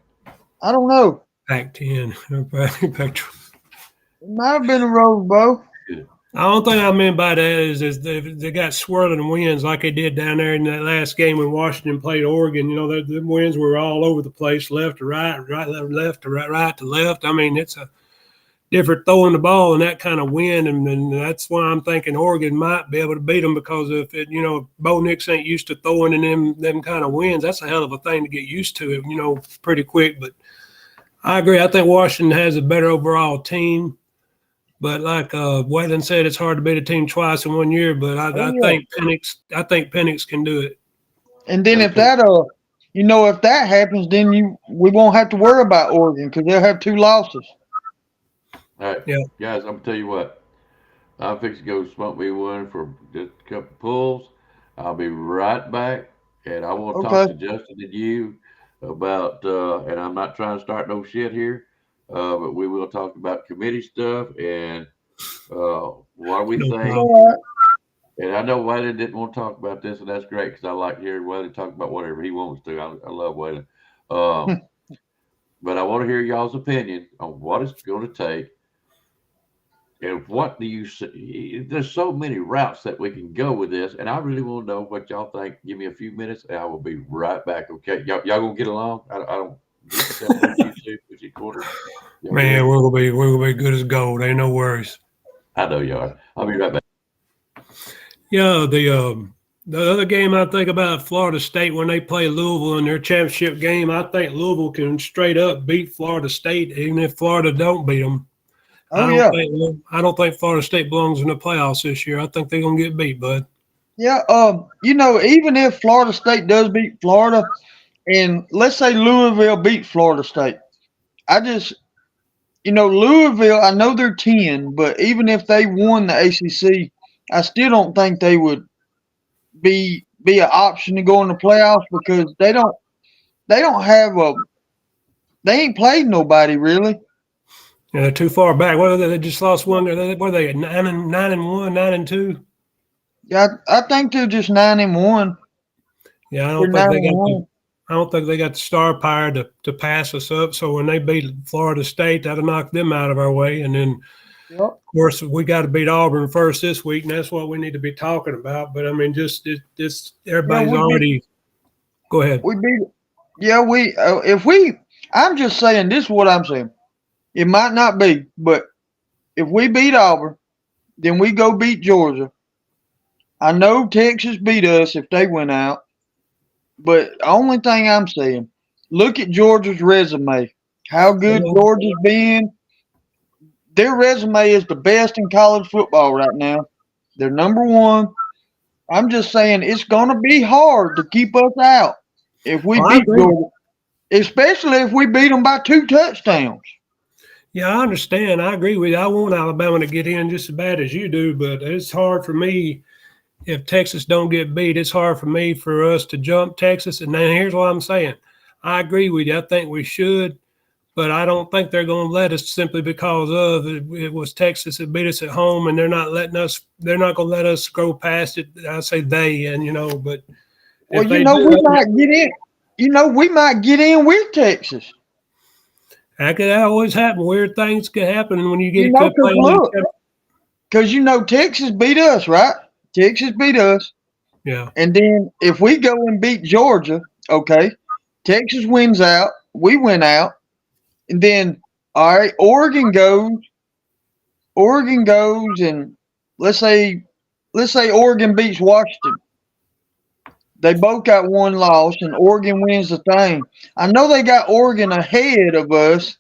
I don't know. Pac-10. Pac-12. It might have been a Rose Bowl. The only thing I meant by that is they got swirling winds like they did down there in that last game when Washington played Oregon. You know, the winds were all over the place, left to right, left to right to left. I mean, it's a different throwing the ball in that kind of wind, and that's why I'm thinking Oregon might be able to beat them because if Bo Nix ain't used to throwing in them kind of winds, that's a hell of a thing to get used to, pretty quick. But I agree. I think Washington has a better overall team. But like Waylon said, it's hard to beat a team twice in 1 year. But I think Penix can do it. And then if that if that happens, then we won't have to worry about Oregon because they'll have 2 losses. All right, guys, I'm gonna tell you what. I'm fixing to go smoke me one for just a couple pulls. I'll be right back, and I want to talk to Justin and you about. And I'm not trying to start no shit here, but we will talk about committee stuff and what we think. And I know Waylon didn't want to talk about this, and that's great because I like hearing Waylon talk about whatever he wants to. I love Waylon. But I want to hear y'all's opinion on what it's going to take. And what do you see? There's so many routes that we can go with this, and I really want to know what y'all think. Give me a few minutes, and I will be right back. Okay, y'all gonna get along? I don't. Man, we're gonna be good as gold. Ain't no worries. I know you are. I'll be right back. Yeah, the other game I think about Florida State when they play Louisville in their championship game. I think Louisville can straight up beat Florida State, even if Florida don't beat them. I don't think Florida State belongs in the playoffs this year. I think they're gonna get beat, bud. Yeah, even if Florida State does beat Florida, and let's say Louisville beat Florida State, Louisville, I know they're 10, but even if they won the ACC, I still don't think they would be an option to go in the playoffs because they ain't played nobody really. Yeah, they're too far back. What are they? They just lost one. What are they? 9-1, 9-2. Yeah, I think they're just 9-1. Yeah, I don't think they got the star power to pass us up. So when they beat Florida State, that'll knock them out of our way. And then, of course, we got to beat Auburn first this week, and that's what we need to be talking about. But I mean, just everybody's already. Go ahead. We beat. Yeah, I'm just saying. This is what I'm saying. It might not be, but if we beat Auburn, then we go beat Georgia. I know Texas beat us if they went out, but the only thing I'm saying, look at Georgia's resume. How good Georgia's been. Their resume is the best in college football right now. They're number 1. I'm just saying it's going to be hard to keep us out if we beat Georgia, especially if we beat them by 2 touchdowns. Yeah, I understand. I agree with you. I want Alabama to get in just as bad as you do, but it's hard for me if Texas don't get beat. It's hard for me for us to jump Texas. And then here's what I'm saying. I agree with you. I think we should, but I don't think they're going to let us simply because it was Texas that beat us at home, and they're not going to let us go past it. I say they, and but well, we might get in. We might get in with Texas. That could always happen. Weird things can happen when you get because Texas beat us, right? Texas beat us. Yeah. And then if we go and beat Georgia, okay, Texas wins out, we win out, and then all right, Oregon goes, and let's say Oregon beats Washington. They both got 1 loss, and Oregon wins the thing. I know they got Oregon ahead of us,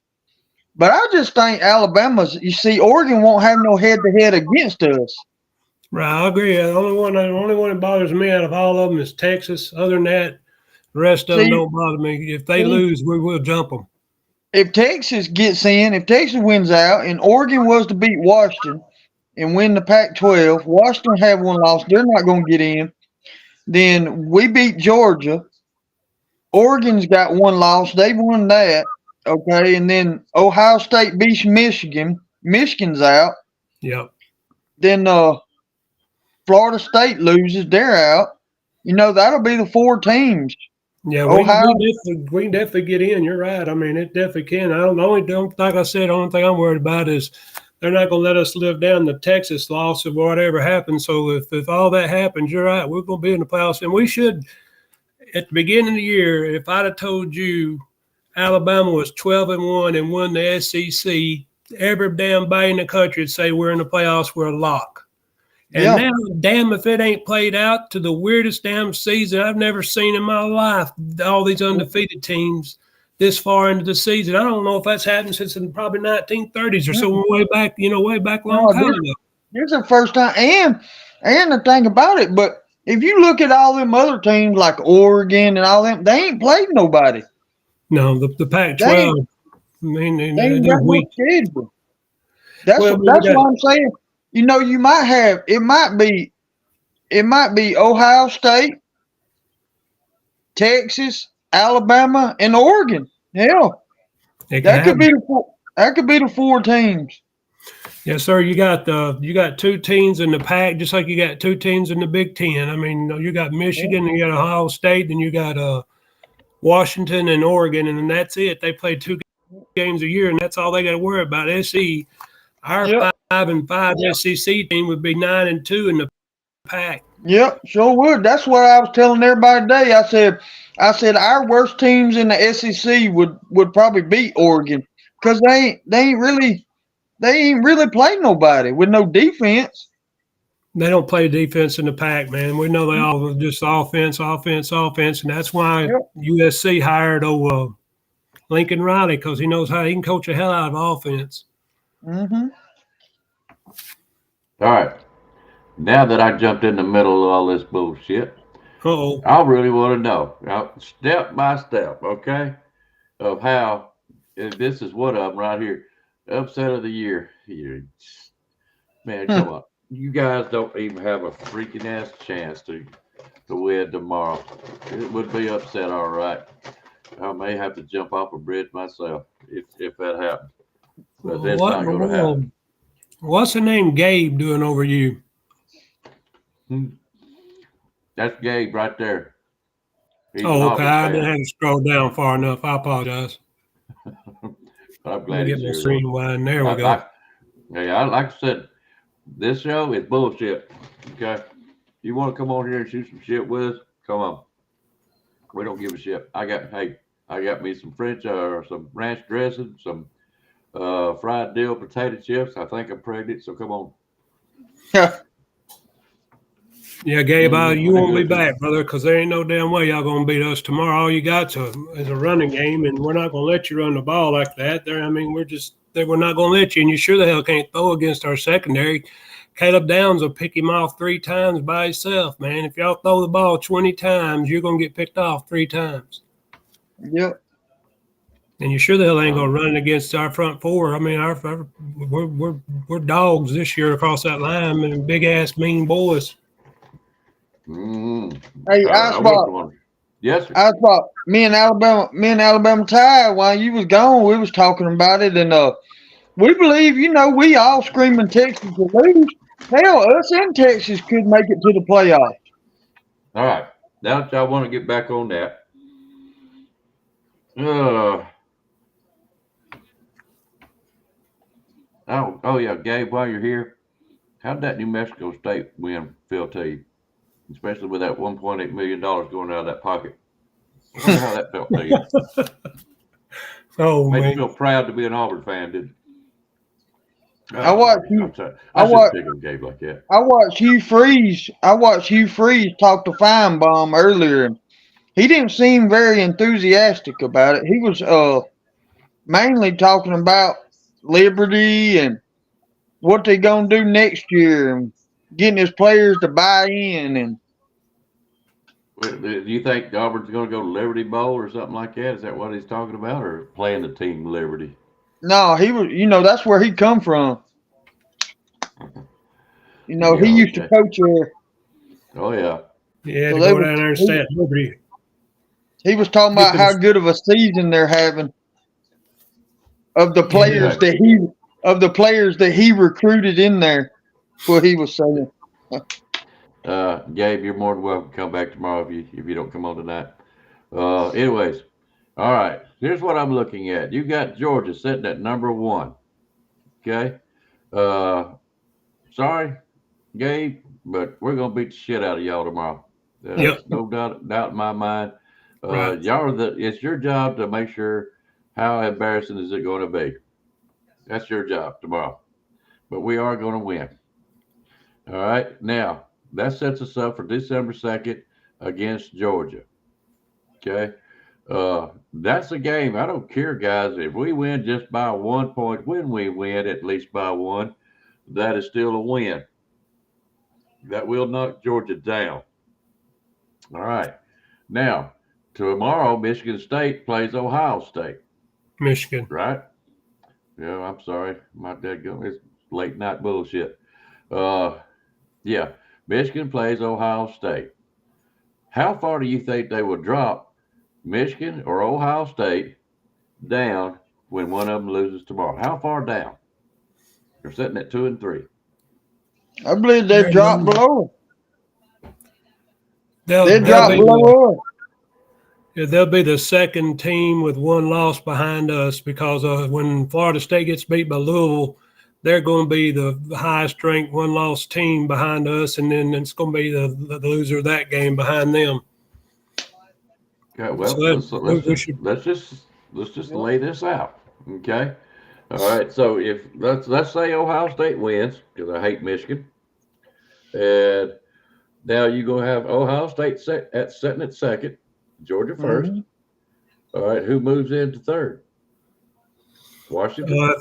but I just think Oregon won't have no head-to-head against us. Right, I agree. The only one that bothers me out of all of them is Texas. Other than that, the rest of them don't bother me. If they lose, we will jump them. If Texas gets in, if Texas wins out, and Oregon was to beat Washington and win the Pac-12, Washington have 1 loss. They're not going to get in. Then we beat Georgia. Oregon's got 1 loss. They won that. Okay. And then Ohio State beats Michigan. Michigan's out. Yep. Then Florida State loses. They're out. That'll be the 4 teams. Yeah, we can definitely get in. You're right. I mean, it definitely can. Like I said, the only thing I'm worried about is they're not going to let us live down the Texas loss of whatever happens. So if all that happens, you're right. We're going to be in the playoffs. And we should, at the beginning of the year, if I'd have told you Alabama was 12-1 and won the SEC, every damn body in the country would say we're in the playoffs, we're a lock. And now, damn if it ain't played out to the weirdest damn season I've never seen in my life. All these undefeated teams this far into the season. I don't know if that's happened since in probably 1930s or so, way back long time ago. This is the first time, and the thing about it, but if you look at all them other teams like Oregon and all them, they ain't played nobody. No, the Pac-12. I mean, They ain't they're got no weak. schedule. That's Well, what I'm saying. You know, you might have it might be Ohio State, Texas, Alabama, and Oregon. Hell, that could be the four teams. Yes, sir. You got two teams in the Pac, just like you got two teams in the Big Ten. I mean, you got Michigan, and you got Ohio State, and you got Washington and Oregon, and then that's it. They play 2 games a year, and that's all they got to worry about. SE, our 5-5 SEC team would be 9-2 in the Pac. Yep, sure would. That's what I was telling everybody today. I said our worst teams in the SEC would probably beat Oregon because they ain't really played nobody with no defense. They don't play defense in the Pac, man. We know they all just offense, and that's why USC hired Lincoln Riley, because he knows how he can coach the hell out of offense. Mm-hmm. All right. Now that I jumped in the middle of all this bullshit, I really want to know, step by step, okay, of how this is one of them right here. Upset of the year. Man, come on. You guys don't even have a freaking ass chance to win tomorrow. It would be upset, all right. I may have to jump off a bridge myself if that happens. But that's not going to happen. What's the name Gabe doing over you? That's Gabe right there. Okay. I didn't have to scroll down far enough. I apologize. I'm glad get my screen wide. There we go. Like I said, this show is bullshit. Okay, you want to come on here and shoot some shit with us? Come on. We don't give a shit. I got me some French or some ranch dressing, some fried dill potato chips. I think I'm pregnant, so come on. Yeah, Gabe, you won't be back, brother, because there ain't no damn way y'all going to beat us tomorrow. All you got is a running game, and we're not going to let you run the ball like that. We're not going to let you, and you sure the hell can't throw against our secondary. Caleb Downs will pick him off 3 times by himself, man. If y'all throw the ball 20 times, you're going to get picked off 3 times. Yep. And you sure the hell ain't going to run against our front four. I mean, we're dogs this year across that line, and big-ass mean boys. Hey, Icebox. Yes, sir. Icebox. Me and Alabama Tide, while you was gone, we was talking about it, and we believe, we all screaming Texas to lose. Hell, us in Texas could make it to the playoffs. All right. Now that y'all want to get back on that. Oh yeah, Gabe, while you're here, how'd that New Mexico State win feel to you? Especially with that $1.8 million going out of that pocket. I wonder how that felt to you. Made you feel proud to be an Auburn fan, didn't it? I watched Hugh Freeze. I watched Hugh Freeze talk to Feinbaum earlier. He didn't seem very enthusiastic about it. He was mainly talking about Liberty and what they're gonna do next year and getting his players to buy in. And do you think Auburn's going to go to Liberty Bowl or something like that? Is that what he's talking about, or playing the team Liberty? No, he was. That's where he come from. He used to coach there. Oh yeah. Yeah, so to go down there and stay at Liberty. He was talking about how good of a season they're having of the players that he recruited in there. What he was saying. Gabe, you're more than welcome to come back tomorrow if you don't come on tonight. Anyways, all right. Here's what I'm looking at. You got Georgia sitting at number 1. Okay. Sorry, Gabe, but we're gonna beat the shit out of y'all tomorrow. No doubt in my mind. Right. It's your job to make sure how embarrassing is it going to be. That's your job tomorrow. But we are going to win. All right. Now, that sets us up for December 2nd against Georgia. Okay. That's a game. I don't care, guys. If we win just by 1 point, when we win at least by one, that is still a win. That will knock Georgia down. All right. Now, tomorrow, Michigan State plays Ohio State. Michigan. Right? Yeah, I'm sorry. My dad it's late night bullshit. Yeah. Michigan plays Ohio State. How far do you think they will drop Michigan or Ohio State down when one of them loses tomorrow? How far down? They're sitting at 2 and 3. I believe they drop below. They drop below. Yeah, they'll be the second team with one loss behind us because when Florida State gets beat by Louisville, they're going to be the highest ranked one loss team behind us, and then it's going to be the loser of that game behind them. Okay, well, so let's just lay this out. Okay. All right. So if let's say Ohio State wins, because I hate Michigan, and now you're gonna have Ohio State sitting at second, Georgia 1st. Mm-hmm. All right. Who moves into third? Washington.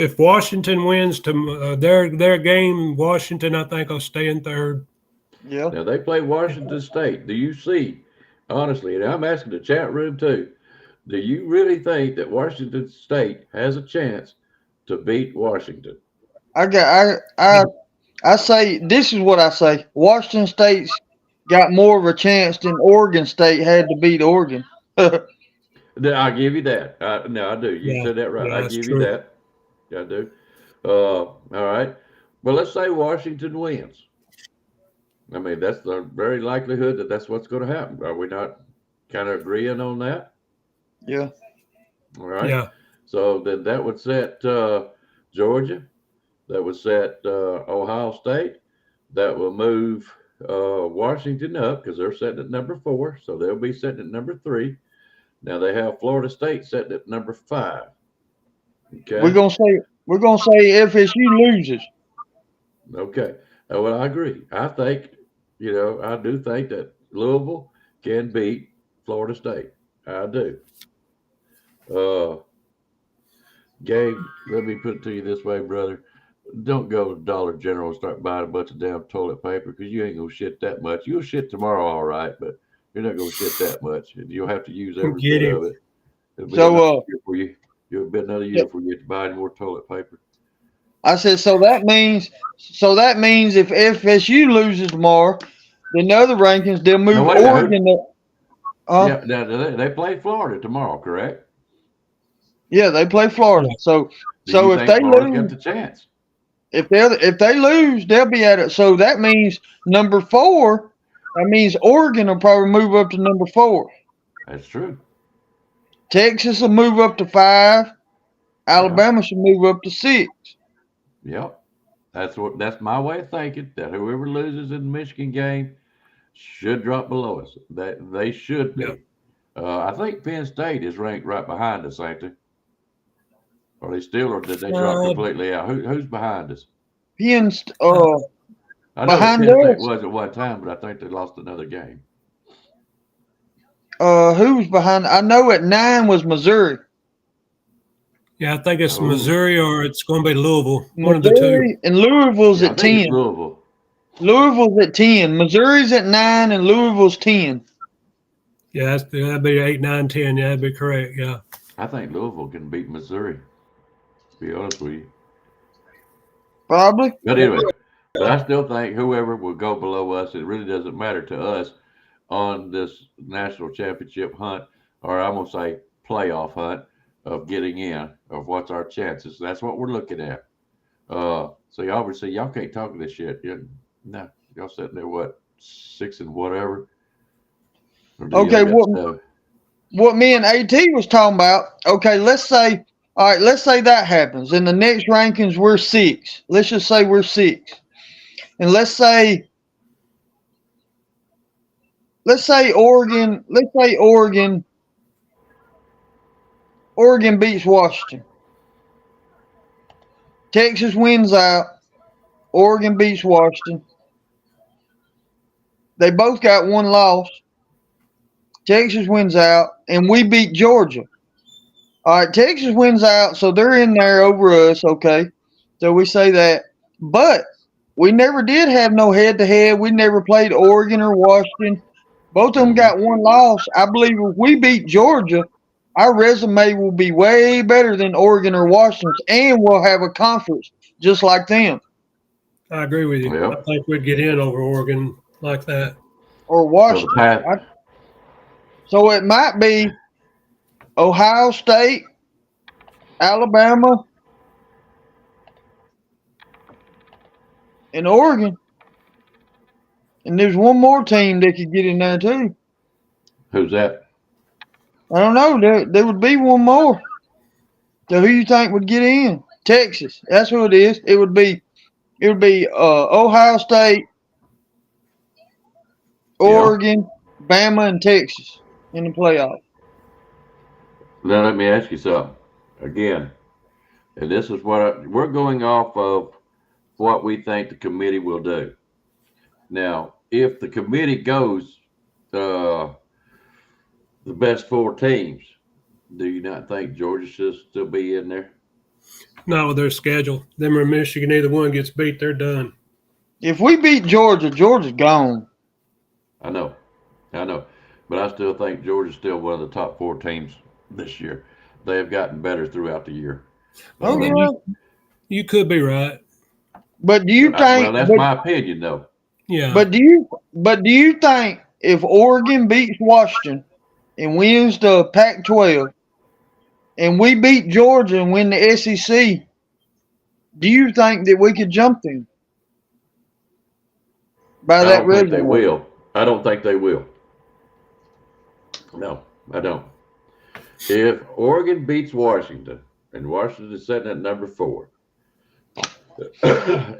If Washington wins to their game, Washington, I think, will stay in third. Yeah. Now they play Washington State. Do you see, honestly, and I'm asking the chat room too, do you really think that Washington State has a chance to beat Washington? I say this is what I say. Washington State's got more of a chance than Oregon State had to beat Oregon. I'll give you that. No, I do. You said that right. I give you that. I do. All right. Well, let's say Washington wins. I mean, that's the very likelihood that that's what's going to happen. Are we not kind of agreeing on that? Yeah. All right. Yeah. So then that would set Georgia. That would set Ohio State. That will move Washington up because they're sitting at number 4. So they'll be sitting at number 3. Now they have Florida State sitting at number 5. Okay. We're gonna say FSU loses. Okay. Well, I agree. I think, I do think that Louisville can beat Florida State. I do. Gabe, let me put it to you this way, brother. Don't go to Dollar General and start buying a bunch of damn toilet paper because you ain't gonna shit that much. You'll shit tomorrow, all right, but you're not gonna shit that much. You'll have to use every bit of it. It'll be another year for you. It'll be another year for you to buy any more toilet paper. I said, so that means if FSU loses tomorrow, then the other rankings they'll move Oregon. Yeah, they play Florida tomorrow, correct? Yeah, they play Florida. So if they Florida's lose, got the chance. If they lose, they'll be at it. So that means number 4. That means Oregon will probably move up to number 4. That's true. Texas will move up to 5. Alabama should move up to 6. Yep. That's my way of thinking, that whoever loses in the Michigan game should drop below us. That they should be. Yep. I think Penn State is ranked right behind us, ain't they? Are they still, or did they drop completely out? Who's behind us? Penn I know Penn State was at one time, but I think they lost another game. Who's behind? I know at 9 was Missouri. Yeah, I think it's Missouri or it's going to be Louisville. One of the two. And Louisville's at 10. Louisville. Louisville's at 10. Missouri's at 9 and Louisville's 10. Yeah, that'd be 8, 9, 10. Yeah, that'd be correct. Yeah. I think Louisville can beat Missouri, to be honest with you. Probably. But anyway, I still think whoever will go below us, it really doesn't matter to us on this national championship hunt, or I'm going to say playoff hunt of getting in, of what's our chances. That's what we're looking at. So y'all can't talk this shit. No, y'all sitting there, 6 and whatever. Okay, what me and AT was talking about, okay, let's say that happens. In the next rankings, we're 6. Let's just say we're 6. And let's say Oregon beats Washington. Texas wins out. Oregon beats Washington. They both got one loss. Texas wins out, and we beat Georgia. All right, Texas wins out, so they're in there over us, okay. So we say that. But we never did have no head-to-head. We never played Oregon or Washington. Both of them got one loss. I believe if we beat Georgia, our resume will be way better than Oregon or Washington's, and we'll have a conference just like them. I agree with you. Yep. I think we'd get in over Oregon like that. Or Washington. So it might be Ohio State, Alabama, and Oregon. And there's one more team that could get in there too. Who's that? I don't know. There would be one more. So who you think would get in? Texas. That's who it is. It would be Ohio State, Oregon, Bama, and Texas in the playoff. Now let me ask you something again, and this is what we're going off of what we think the committee will do. Now, if the committee goes the best 4 teams, do you not think Georgia should still be in there? Not with their schedule. Them or Michigan, either one gets beat, they're done. If we beat Georgia, Georgia's gone. I know, but I still think Georgia's still one of the top 4 teams this year. They have gotten better throughout the year. Oh yeah, you could be right. But do you think? Well, that's my opinion, though. Yeah. But do you think if Oregon beats Washington and wins the Pac-12, and we beat Georgia and win the SEC, do you think that we could jump them? I don't think they will. I don't think they will. No, I don't. If Oregon beats Washington, and Washington is sitting at number 4,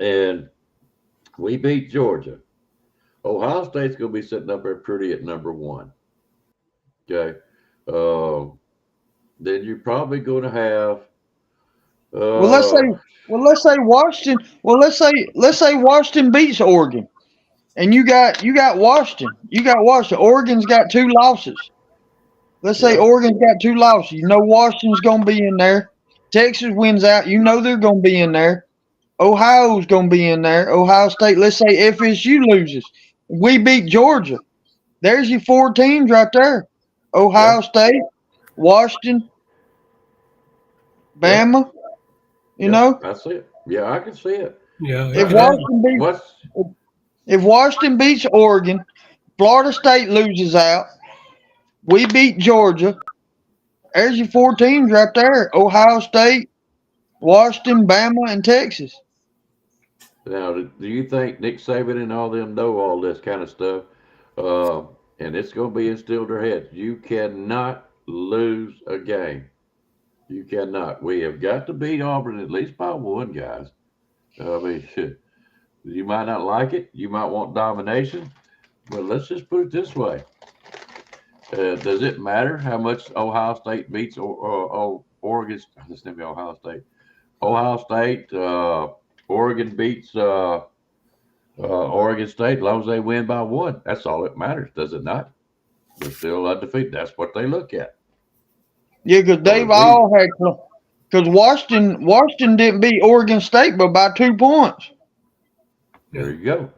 and we beat Georgia, Ohio State's going to be sitting up there pretty at number 1. Okay. Then you're probably going to have. Let's say Washington. Let's say Washington beats Oregon, and you got Washington. Oregon's got 2 losses. Let's say Oregon's got 2 losses. You know Washington's going to be in there. Texas wins out. You know they're going to be in there. Ohio's going to be in there. Ohio State. Let's say FSU loses. We beat Georgia. There's your 4 teams right there. Ohio State, Washington, Bama. You know? I see it. Yeah, I can see it. Yeah. If Washington beats Oregon, Florida State loses out. We beat Georgia. There's your 4 teams right there. Ohio State, Washington, Bama, and Texas. Now, do you think Nick Saban and all them know all this kind of stuff? And it's going to be instilled in their heads. You cannot lose a game. You cannot. We have got to beat Auburn at least by 1, guys. I mean, you might not like it. You might want domination. But let's just put it this way. Does it matter how much Ohio State beats Oregon? This name be Ohio State. Ohio State, Oregon beats Oregon State as long as they win by 1. That's all that matters, does it not? They're still undefeated. That's what they look at. Yeah, because they've all had – because Washington didn't beat Oregon State but by 2 points. There you go.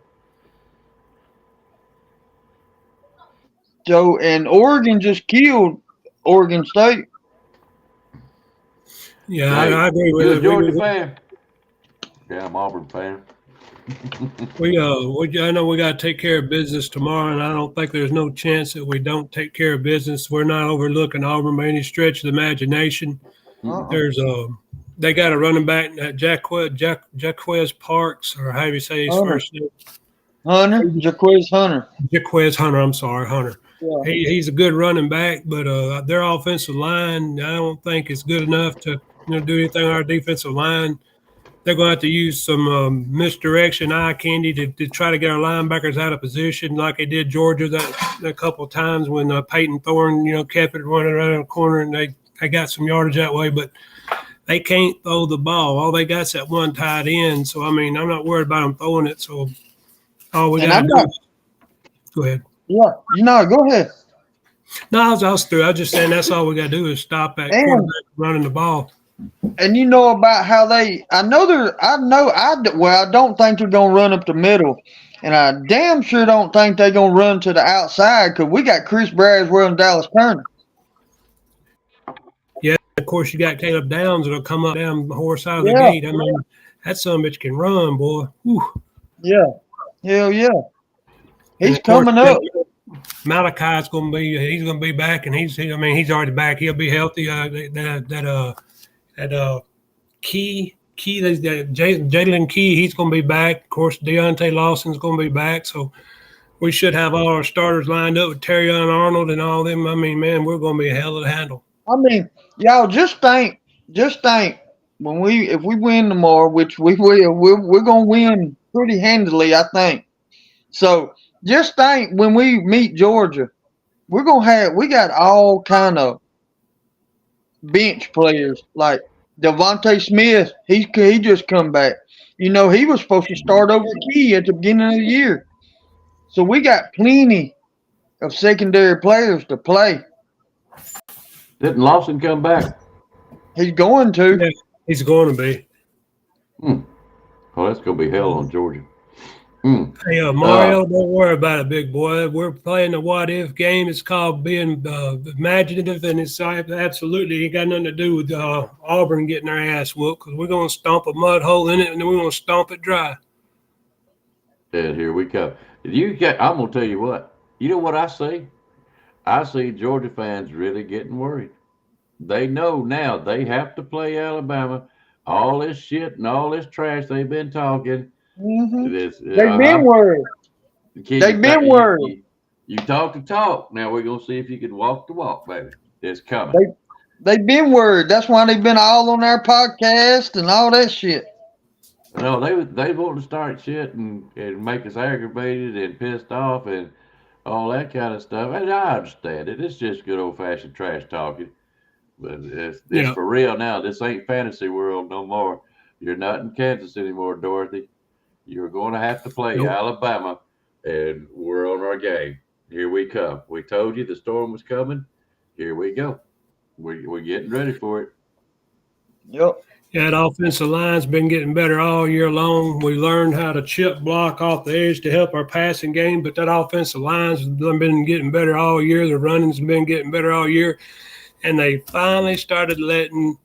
So, and Oregon just killed Oregon State. Yeah, I agree with you. You. A Georgia fan? Yeah, I'm Auburn fan. I know we got to take care of business tomorrow, and I don't think there's no chance that we don't take care of business. We're not overlooking Auburn by any stretch of the imagination. There's they got a running back, Jaquez Parks, or however you say his first name. Jaquez Hunter. Jaquez Hunter. I'm sorry, Hunter. Yeah. He's a good running back, but their offensive line, I don't think is good enough to do anything on our defensive line. They're going to have to use some misdirection, eye candy to try to get our linebackers out of position, like they did Georgia that a couple of times when Peyton Thorne, kept it running around the corner, and they got some yardage that way. But they can't throw the ball. All they got's that one tight end. So, I mean, I'm not worried about them throwing it. So, all we got to do – go ahead. Yeah, go ahead. No, I was through. I was just saying that's all we got to do is stop that quarterback running the ball. And you know about how I don't think they're going to run up the middle. And I damn sure don't think they're going to run to the outside because we got Chris Braswell and Dallas Turner. Yeah, of course, you got Caleb Downs that'll come up down the horse out of the gate. I mean, that son of a bitch can run, boy. Whew. Yeah. Hell yeah. He's coming up. Malachi's going to be back, and he's already back. He'll be healthy. Key, Jalen Key, he's going to be back. Of course, Deontay Lawson's going to be back. So we should have all our starters lined up with Terrion Arnold and all them. I mean, man, we're going to be a hell of a handle. I mean, y'all just think if we win tomorrow, which we will, we're going to win pretty handily, I think. So just think when we meet Georgia, we got all kind of bench players like Devontae Smith. He just come back. You know, he was supposed to start over Key at the beginning of the year. So we got plenty of secondary players to play. Didn't Lawson come back? He's going to. Yeah, he's going to be. Oh, that's going to be hell on Georgia. Hey, Mario, don't worry about it, big boy. We're playing the what-if game. It's called being imaginative, and it's absolutely ain't got nothing to do with Auburn getting their ass whooped because we're going to stomp a mud hole in it, and then we're going to stomp it dry. And here we come. I'm going to tell you what. You know what I see? I see Georgia fans really getting worried. They know now they have to play Alabama. All this shit and all this trash they've been talking. Mm-hmm. They've been worried. They've been worried. You talk the talk. Now we're going to see if you can walk the walk, baby. It's coming. They've been worried. That's why they've been all on our podcast and all that shit. No, they want to start shit and make us aggravated and pissed off and all that kind of stuff. And I understand it. It's just good old-fashioned trash talking. But it's for real now. This ain't fantasy world no more. You're not in Kansas anymore, Dorothy. You're going to have to play Alabama, and we're on our game. Here we come. We told you the storm was coming. Here we go. We're getting ready for it. Yep. Yeah, that offensive line's been getting better all year long. We learned how to chip block off the edge to help our passing game, but that offensive line's been getting better all year. The running's been getting better all year, and they finally started letting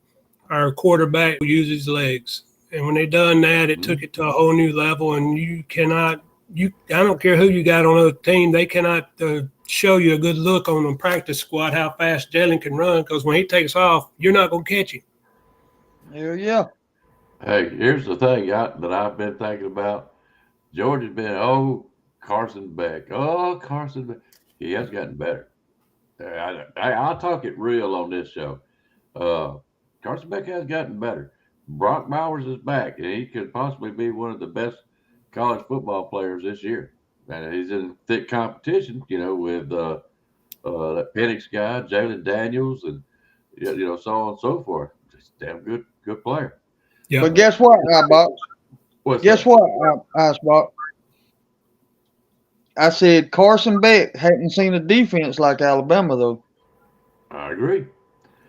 our quarterback use his legs. And when they done that, it took it to a whole new level. And I don't care who you got on the team, they cannot show you a good look on the practice squad how fast Jalen can run, because when he takes off, you're not going to catch him. Yeah. Hey, here's the thing that I've been thinking about. Georgia's been, Carson Beck. Oh, Carson Beck. He has gotten better. I'll talk it real on this show. Carson Beck has gotten better. Brock Bowers is back, and he could possibly be one of the best college football players this year. And he's in thick competition, with that Penix guy, Jalen Daniels, and so on and so forth. Just damn good player. Yeah. But guess what, Icebox? Icebox? I said Carson Beck hadn't seen a defense like Alabama, though. I agree.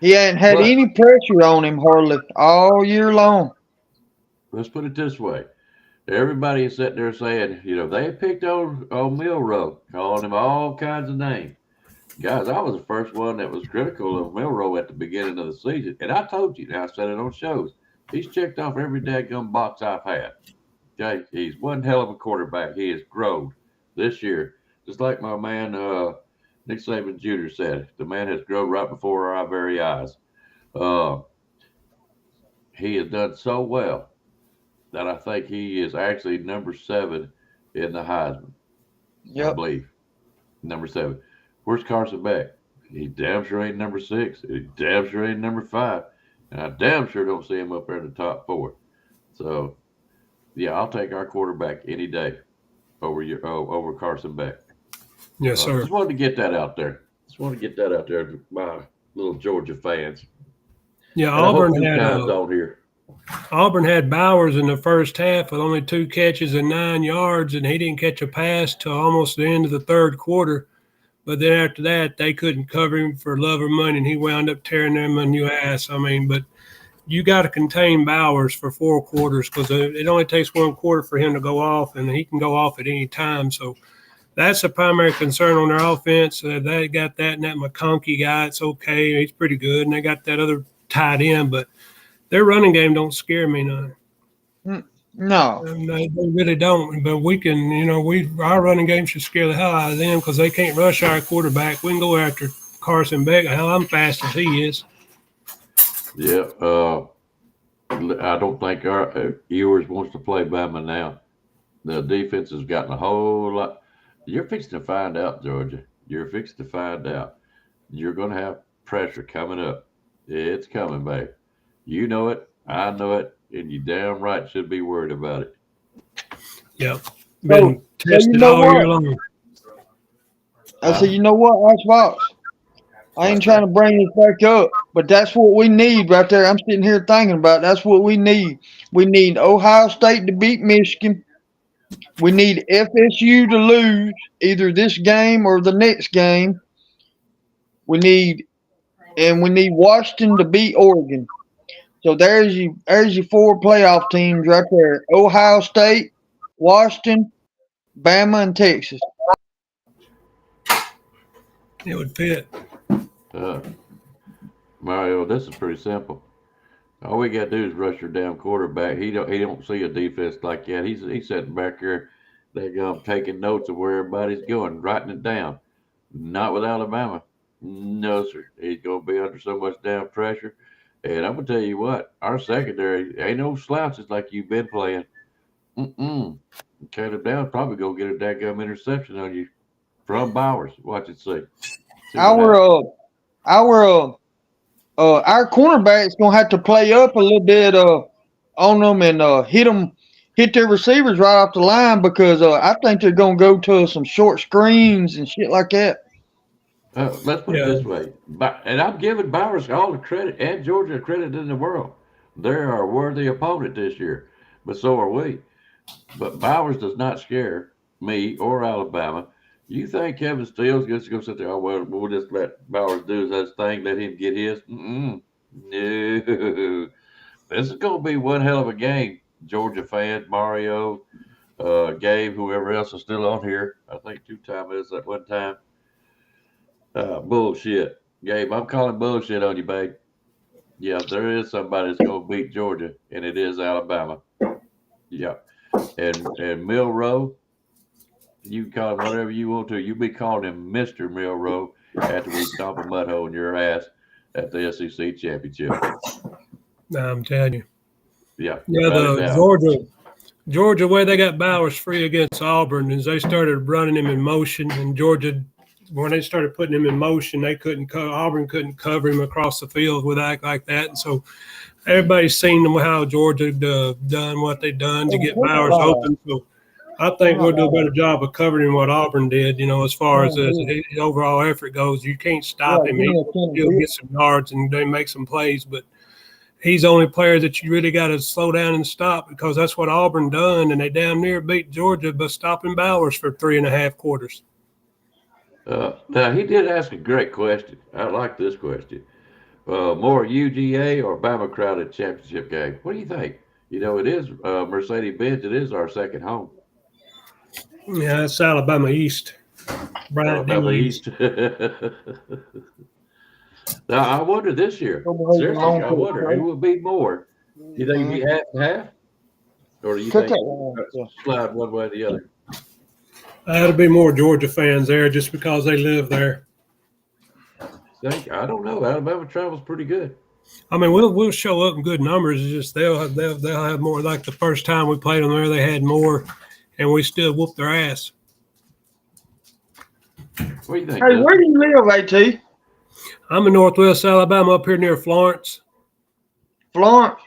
He hadn't had any pressure on him hardly all year long. Let's put it this way. Everybody is sitting there saying, they picked on Milroe, calling him all kinds of names. Guys, I was the first one that was critical of Milroe at the beginning of the season. And I told you, I said it on shows, he's checked off every daggum box I've had. Okay, he's one hell of a quarterback. He has grown this year. Just like my man Nick Saban Jr. said, the man has grown right before our very eyes. He has done so well that I think he is actually number 7 in the Heisman. Yep. I believe. Number 7. Where's Carson Beck? He damn sure ain't number 6. He damn sure ain't number 5. And I damn sure don't see him up there in the top 4. So, yeah, I'll take our quarterback any day over Carson Beck. Yes, sir. Just wanted to get that out there. To my little Georgia fans. Yeah, Auburn had Bowers in the first half with only 2 catches and 9 yards, and he didn't catch a pass till almost the end of the third quarter. But then after that, they couldn't cover him for love or money, and he wound up tearing them a new ass. I mean, but you got to contain Bowers for 4 quarters because it only takes 1 quarter for him to go off, and he can go off at any time. So that's a primary concern on their offense. They got that, and that McConkey guy, it's okay. He's pretty good, and they got that other tight end, but their running game don't scare me none. No. They really don't. But we can, our running game should scare the hell out of them because they can't rush our quarterback. We can go after Carson Beck. Hell, I'm fast as he is. Yeah. I don't think our Ewers wants to play Bama now. The defense has gotten a whole lot. You're fixing to find out, Georgia. You're fixing to find out. You're going to have pressure coming up. It's coming, babe. You know it. I know it. And you damn right should be worried about it. Yep. Been tested all year long. I said, you know what, Icebox? I ain't trying to bring this back up, but that's what we need right there. I'm sitting here thinking about it. That's what we need. We need Ohio State to beat Michigan. We need FSU to lose either this game or the next game. We need Washington to beat Oregon. So there's your 4 playoff teams right there. Ohio State, Washington, Bama, and Texas. It would fit. Mario, this is pretty simple. All we got to do is rush your damn quarterback. He don't see a defense like that. He's sitting back here, taking notes of where everybody's going, writing it down. Not with Alabama. No, sir. He's going to be under so much damn pressure. And I'm going to tell you what, our secondary ain't no slouches like you've been playing. Caleb Downs probably going to get a dadgum interception on you from Bowers. Watch it see. Our cornerback's going to have to play up a little bit on them and hit their receivers right off the line because I think they're going to go to some short screens and shit like that. Let's put it this way. And I'm giving Bowers all the credit and Georgia credit in the world. They're our worthy opponent this year, but so are we. But Bowers does not scare me or Alabama. You think Kevin Steele's just going to sit there, oh, well, we'll just let Bowers do his thing, let him get his? No. This is going to be one hell of a game, Georgia fans, Mario, Gabe, whoever else is still on here. I think 2-time is at one time. Bullshit. Gabe, I'm calling bullshit on you, babe. Yeah, there is somebody that's going to beat Georgia, and it is Alabama. Yeah. And Milroe, you can call him whatever you want to. You be calling him Mr. Milroe after we stomp a mud hole in your ass at the SEC championship. I'm telling you. Yeah. Yeah, the Georgia way they got Bowers free against Auburn is they started running him in motion, and Georgia, when they started putting him in motion, Auburn couldn't cover him across the field with act like that. And so everybody's seen how Georgia done what they done to get Bowers open. So I think we'll do a better job of covering what Auburn did, as far as the overall effort goes. You can't stop him. He'll get some yards and they make some plays, but he's the only player that you really got to slow down and stop because that's what Auburn done, and they damn near beat Georgia by stopping Bowers for 3.5 quarters. Now, he did ask a great question. I like this question. More UGA or Bama crowded championship game? What do you think? It is Mercedes-Benz. It is our second home. Yeah, it's Alabama East. Alabama East. Now, I wonder this year. Seriously, I wonder who will be more. You think it'll be half and half? Or do you think slide one way or the other? That'll be more Georgia fans there just because they live there. I don't know. Alabama travels pretty good. I mean, we'll show up in good numbers. It's just they'll have more. Like the first time we played them there, they had more, and we still whooped their ass. What do you think? Hey, where do you live, AT? I'm in Northwest Alabama, up here near Florence. Florence?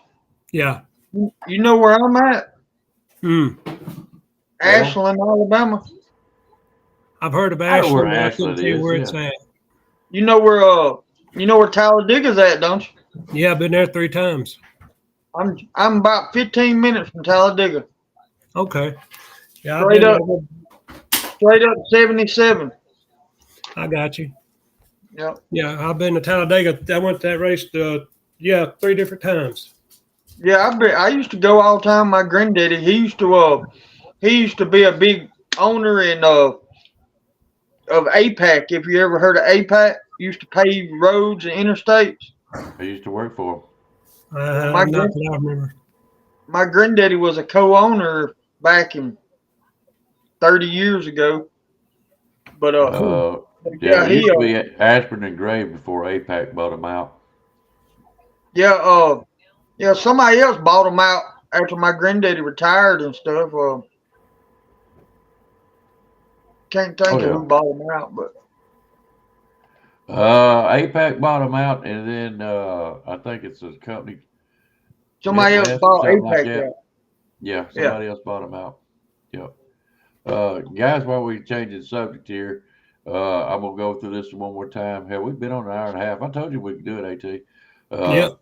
Yeah. You know where I'm at? Ashland, Alabama. I've heard of Ashland, but I couldn't tell you where it's at. You know where Talladega's at, don't you? Yeah, I've been there 3 times. I'm about 15 minutes from Talladega. Okay. Yeah, straight up 77. I got you. Yep. Yeah, I've been to Talladega. I went to that race, 3 different times. Yeah, I used to go all the time. My granddaddy, he used to be a big owner of APAC. If you ever heard of APAC, used to pave roads and interstates. I used to work for him. Not that I remember. My granddaddy was a co-owner back in 30 years ago. But Yeah, it used to be Ashburn and Gray before APAC bought them out. yeah, somebody else bought them out after my granddaddy retired and stuff. Can't think of who bought them out, but APAC bought them out, and then I think it's a company. somebody else Midwest or bought something APAC like that. out. Yeah, somebody else bought them out. Yep. Guys, while we're changing the subject here, I'm gonna go through this one more time. Hell, we've been on an hour and a half. I told you we could do it, AT. Yep.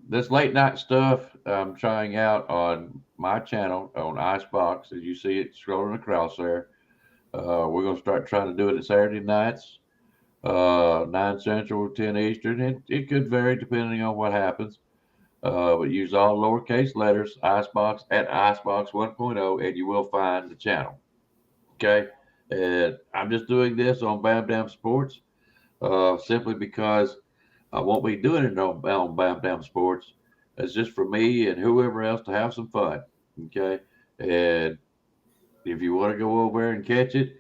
This late night stuff I'm trying out on my channel on Icebox, as you see it scrolling across there. We're gonna start trying to do it at Saturday nights, 9 Central, 10 Eastern, and it could vary depending on what happens. But use all lowercase letters, Icebox at Icebox 1.0, and you will find the channel. Okay, and I'm just doing this on Bam Dam Sports, simply because I won't be doing it on Bam Dam Sports. It's just for me and whoever else to have some fun. Okay, and if you want to go over there and catch it,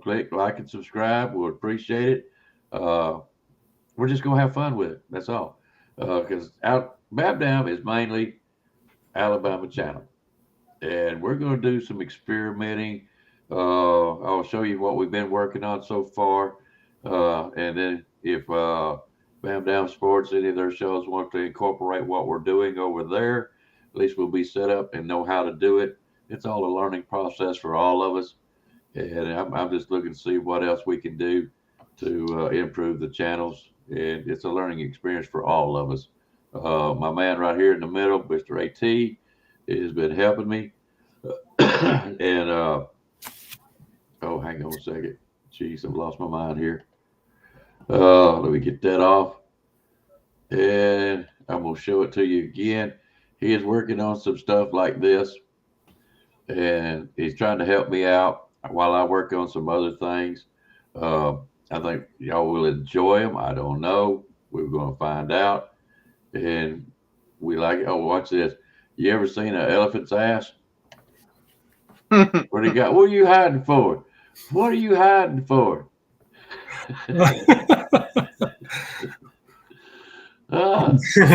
click like and subscribe. We'll appreciate it. We're just gonna have fun with it. That's all. Because Bam Dam is mainly Alabama channel, and we're gonna do some experimenting. I'll show you what we've been working on so far, and then if Bam Dam Sports, any of their shows want to incorporate what we're doing over there, at least we'll be set up and know how to do it. It's all a learning process for all of us, and I'm just looking to see what else we can do to improve the channels, and it's a learning experience for all of us. My man right here in the middle, Mr. AT, has been helping me, and oh, hang on a second. Jeez, I've lost my mind here. Let me get that off, and I'm gonna show it to you again. He is working on some stuff like this, and he's trying to help me out while I work on some other things. I think y'all will enjoy them. I don't know. We're going to find out. And we like, watch this. You ever seen an elephant's ass? What do you got? What are you hiding for? What are you hiding for?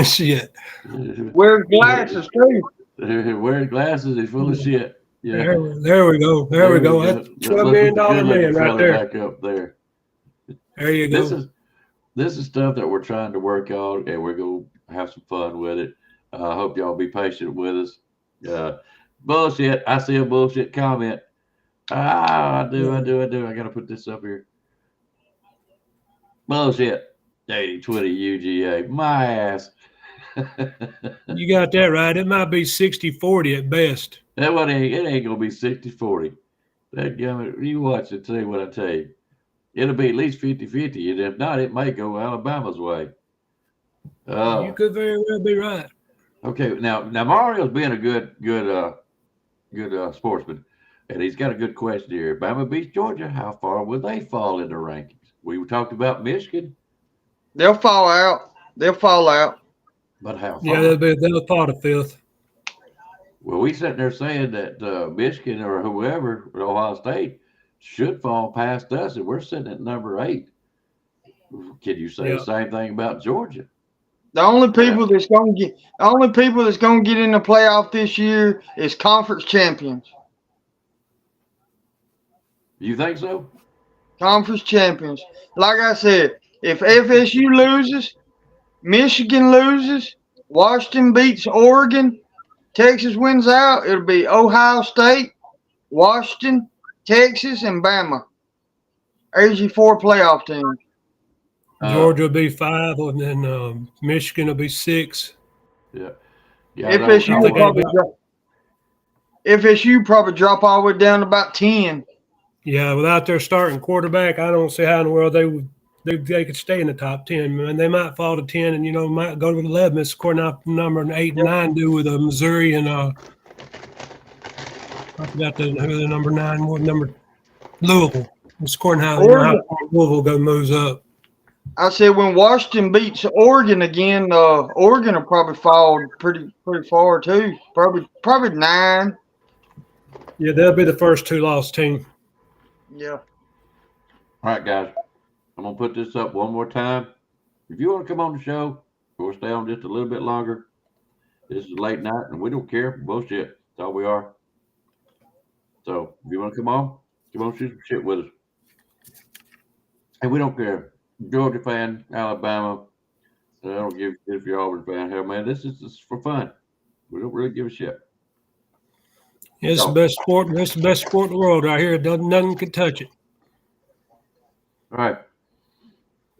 Shit. Wear glasses too. Wearing glasses is full of shit. Yeah. There we go. There we go. That's $12 million man right there. Back up there. There you go. This is stuff that we're trying to work on, and we're going to have some fun with it. I hope y'all be patient with us. Bullshit. I see a bullshit comment. I do. I got to put this up here. Bullshit. 80-20 UGA. My ass. You got that right. It might be 60-40 at best. It ain't going to be 60-40. You watch it, tell you what I tell you. It'll be at least 50-50, and if not, it may go Alabama's way. You could very well be right. Okay, now Mario's been a good sportsman, and he's got a good question here. Bama beats Georgia. How far will they fall in the rankings? We talked about Michigan. They'll fall out. But how far? Yeah, they'll fall to fifth. Well, we sitting there saying that Michigan or whoever, Ohio State, should fall past us, and we're sitting at number 8. Can you say the same thing about Georgia? The only people that's gonna get in the playoff this year is conference champions. You think so? Conference champions. Like I said, if FSU loses, Michigan loses, Washington beats Oregon, Texas wins out, it'll be Ohio State, Washington, Texas, and Bama. There's your 4 playoff teams. Georgia will be 5, and then Michigan will be 6. Yeah. FSU probably drop all the way down to about 10. Yeah, without their starting quarterback, I don't see how in the world they could stay in the top 10. Man, they might fall to 10 and might go to 11. It's according to number 8 and 9 do with Missouri and I forgot who the number 9 was. Louisville. It's according how how Louisville moves up. I said when Washington beats Oregon again, Oregon will probably fall pretty far too. Probably 9. Yeah, they'll be the first 2-loss team. Yeah. All right, guys. I'm going to put this up one more time. If you want to come on the show, we'll stay on just a little bit longer. This is late night, and we don't care. Bullshit. That's all we are. So if you want to come on, shoot some shit with us. And we don't care. Georgia fan, Alabama. I don't give a shit if you're Auburn fan. Hell, man, this is for fun. We don't really give a shit. It's the best sport. It's the best sport in the world right here. Nothing can touch it. All right.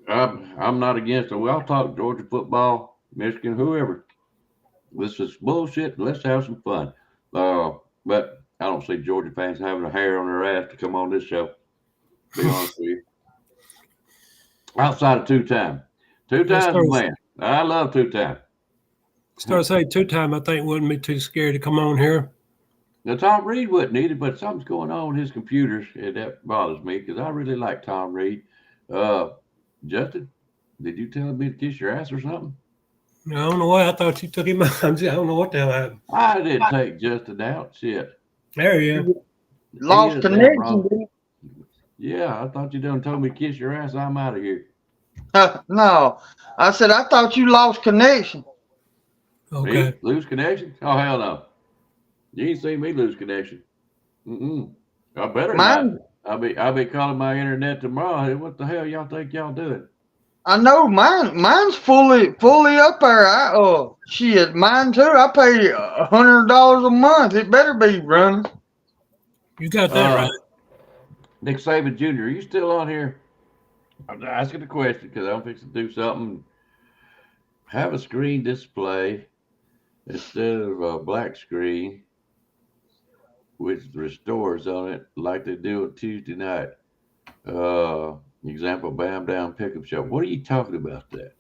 I'm not against it. I'll talk Georgia football, Michigan, whoever. This is bullshit. Let's have some fun. But I don't see Georgia fans having a hair on their ass to come on this show. To be honest with you. Outside of two-time. Two-time's man. I love two-time. Start saying two-time, I think wouldn't be too scary to come on here. Now, Tom Reed wouldn't need it, but something's going on with his computers, and that bothers me because I really like Tom Reed. Justin, did you tell me to kiss your ass or something? I don't know why. I thought you took him out. I don't know what the hell happened. I didn't take Justin out. Shit. There you go. Lost connection, dude. Yeah, I thought you done told me to kiss your ass. I'm out of here. No. I said, I thought you lost connection. Okay. Me? Lose connection? Oh, hell no. You ain't seen me lose connection. I better not. I'll be calling my internet tomorrow. Hey, what the hell y'all think y'all doing? I know mine's fully up there. Shit, mine too. I pay $100 a month. It better be running. You got that right. Nick Saban Jr., are you still on here? I'm asking the question because I'm fixing to do something. Have a screen display instead of a black screen, which restores on it like they do on Tuesday night. Example, Bam Down Pickup Show. What are you talking about that?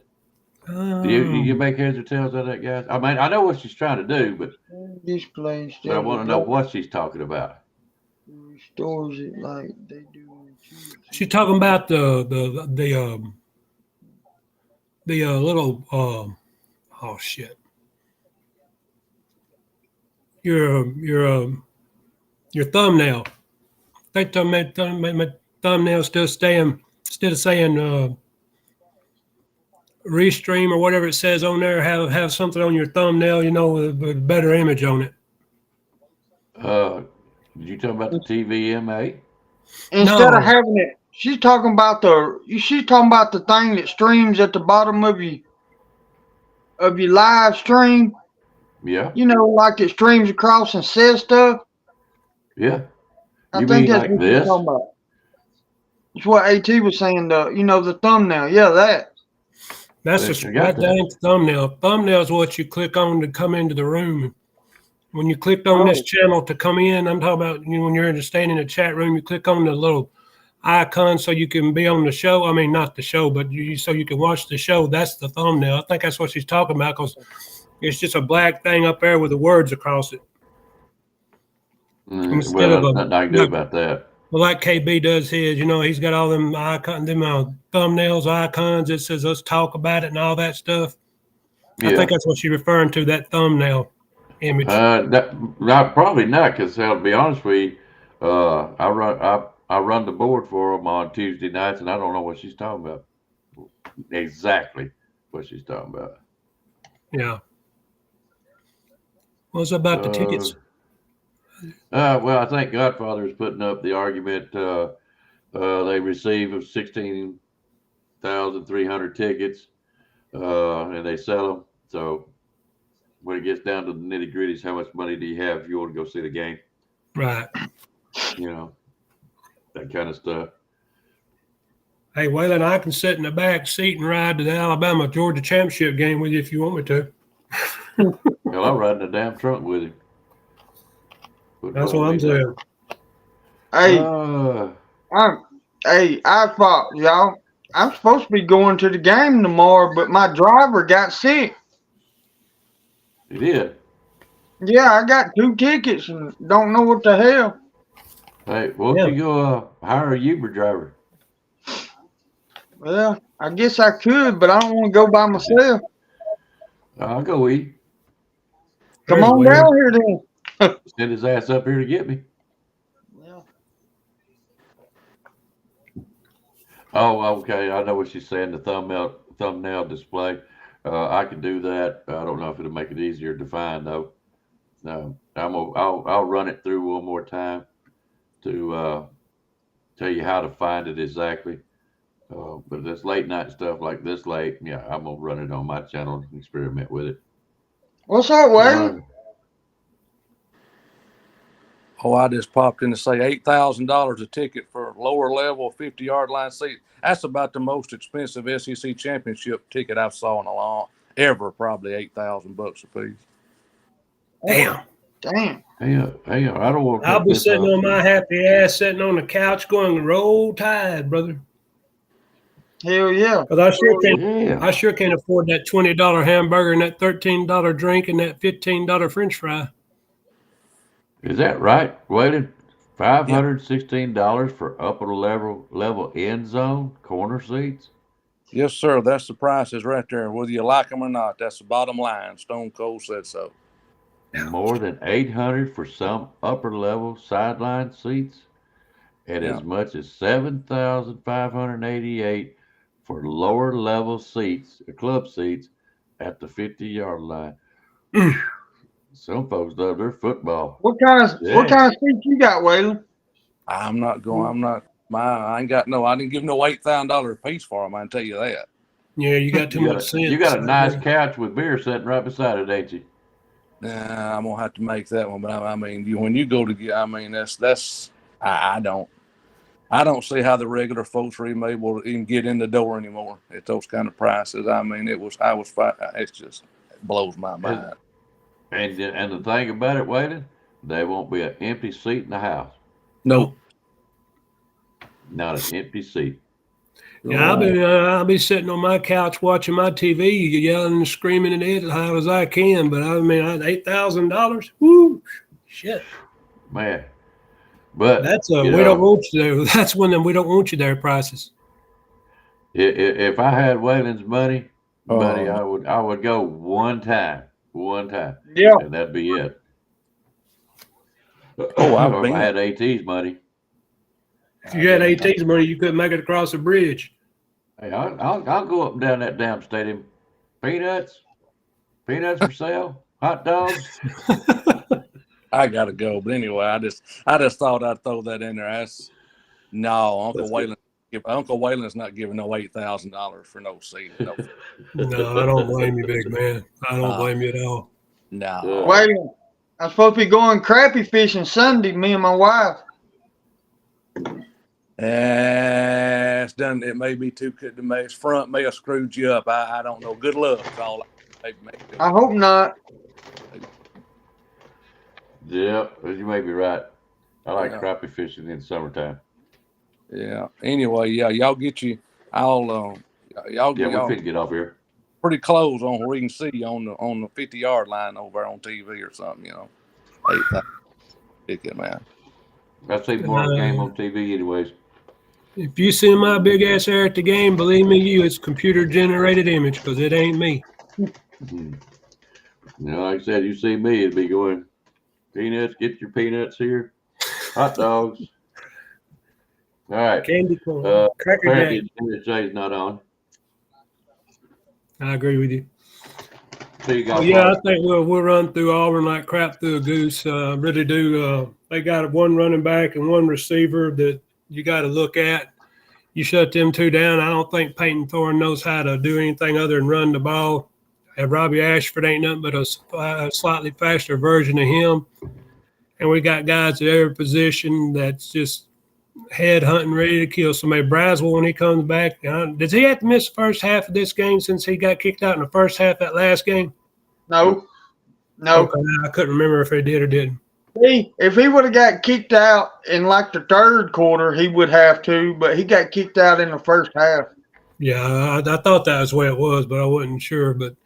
Do you make heads or tails out of that, guys? I mean, I know what she's trying to do, but I want to know what she's talking about. Restores it like they do. She's talking about the little oh shit. Your thumbnail. They told me my thumbnail still staying instead of saying restream or whatever it says on there. Have something on your thumbnail, with a better image on it. Did you talk about the TVMA? Instead of having it, she's talking about the thing that streams at the bottom of your live stream. Yeah. Like it streams across and says stuff. Yeah. I think that's what you're talking about. It's what AT was saying. The thumbnail. Yeah, that. That's just that dang thumbnail. Thumbnail is what you click on to come into the room. When you clicked on this channel to come in, I'm talking about when you're standing in the chat room, you click on the little icon so you can be on the show. I mean, not the show, but so you can watch the show. That's the thumbnail. I think that's what she's talking about because it's just a black thing up there with the words across it. Instead of nothing I can do about that. Well, like KB does his, he's got all them icons, thumbnails, icons. It says "Let's talk about it" and all that stuff. Yeah. I think that's what she's referring to. That thumbnail image. Probably not, because to be honest with you, I run the board for them on Tuesday nights, and I don't know what she's talking about. Exactly what she's talking about. Yeah. What's about the tickets? Well, I think Godfather is putting up the argument. They receive 16,300 tickets, and they sell them. So when it gets down to the nitty gritty, how much money do you have if you want to go see the game? Right. That kind of stuff. Hey, Waylon, I can sit in the back seat and ride to the Alabama-Georgia championship game with you if you want me to. Well, I'm riding the damn trunk with him. That's what I'm saying. Hey, Uh, I thought y'all. I'm supposed to be going to the game tomorrow, but my driver got sick. you did. Yeah, I got 2 tickets and don't know what the hell. Hey, won't Yeah. you go hire a Uber driver? Well, I guess I could, but I don't want to go by myself. I'll go eat. Come There's on Will. down here then. Send his ass up here to get me. Yeah. Oh, okay. I know what she's saying. The thumbnail display. I can do that. I don't know if it'll make it easier to find though. No, I'll run it through one more time to tell you how to find it exactly. But this late night stuff like this late, yeah, I'm gonna run it on my channel and experiment with it. What's up, Waylon? Oh, I just popped in to say $8,000 a ticket for lower level 50-yard line seat. That's about the most expensive SEC championship ticket I've saw in a long ever. Probably $8,000 a piece. Damn. Damn. Hey, I don't want to I'll cut be this sitting off. on my happy ass, sitting on the couch, going roll tide, brother. Hell yeah. Because Yeah. I sure can't afford that $20 hamburger and that $13 drink and that $15 French fry. Is that right? Waylon? $516 for upper level end zone corner seats. Yes, sir. That's the prices right there. Whether you like them or not, that's the bottom line. Stone Cold said so. More than 800 for some upper level sideline seats, and Yeah. as much as 7,588 for lower level seats, club seats, at the 50-yard line. Some folks love their football. What kind of seat you got, Waylon? I'm not going. I'm not. I ain't got no. I didn't give no $8,000 a piece for them. I can tell you that. Yeah, you got too much sense. You got a nice couch with beer sitting right beside it, ain't you? Nah, I'm gonna have to make that one. But I mean, when you go to get, I mean, I don't see how the regular folks are even able to even get in the door anymore at those kind of prices. I mean, it's just, it blows my mind. And the thing about it, Waylon, there won't be an empty seat in the house. Nope. Not an empty seat. Yeah, I'll be sitting on my couch watching my TV, yelling and screaming at it as high as I can. But I mean, $8,000, woo, shit, man. But that's we don't want you there. That's one of them we don't want you there prices. If I had Waylon's money, I would go one time, Yeah, and that'd be it. Oh, Or if I had AT's money. If you had AT's money, you couldn't make it across the bridge. Hey, I'll go up and down that damn stadium. Peanuts for sale. Hot dogs. I gotta go. But anyway, I just thought I'd throw that in there. Uncle Waylon's not giving no $8,000 for no seat. No. No, I don't blame you, big man. I don't blame you at all. No. Waylon, I'm supposed to be going crappie fishing Sunday, me and my wife. It's done. It may be too good to make. His front may have screwed you up. I don't know. Good luck. All I hope not. Yeah, you may be right. I like crappie fishing in summertime. Yeah. Anyway, yeah, y'all get you. Y'all we couldn't get off here. Pretty close on where we can see you on the 50-yard line over on TV or something. You know, 8,000 ticket, man. I see more game on TV, anyways. If you see my big ass there at the game, believe me, it's computer generated image because it ain't me. You know, like I said, you see me, it'd be going, peanuts, get your peanuts here. Hot dogs. All right. Candy corn. Cracker Jack. Jay's not on. I agree with you. So you I think we'll run through Auburn like crap through a goose. Really do. They got one running back and one receiver that you got to look at. You shut them two down. I don't think Peyton Thorne knows how to do anything other than run the ball. And Robbie Ashford ain't nothing but a slightly faster version of him. And we got guys at every position that's just head hunting, ready to kill somebody. Braswell, when he comes back, does he have to miss the first half of this game since he got kicked out in the first half of that last game? No. Okay, I couldn't remember if he did or didn't. If he would have got kicked out in like the third quarter, he would have to, but he got kicked out in the first half. Yeah, I thought that was the way it was, but I wasn't sure. But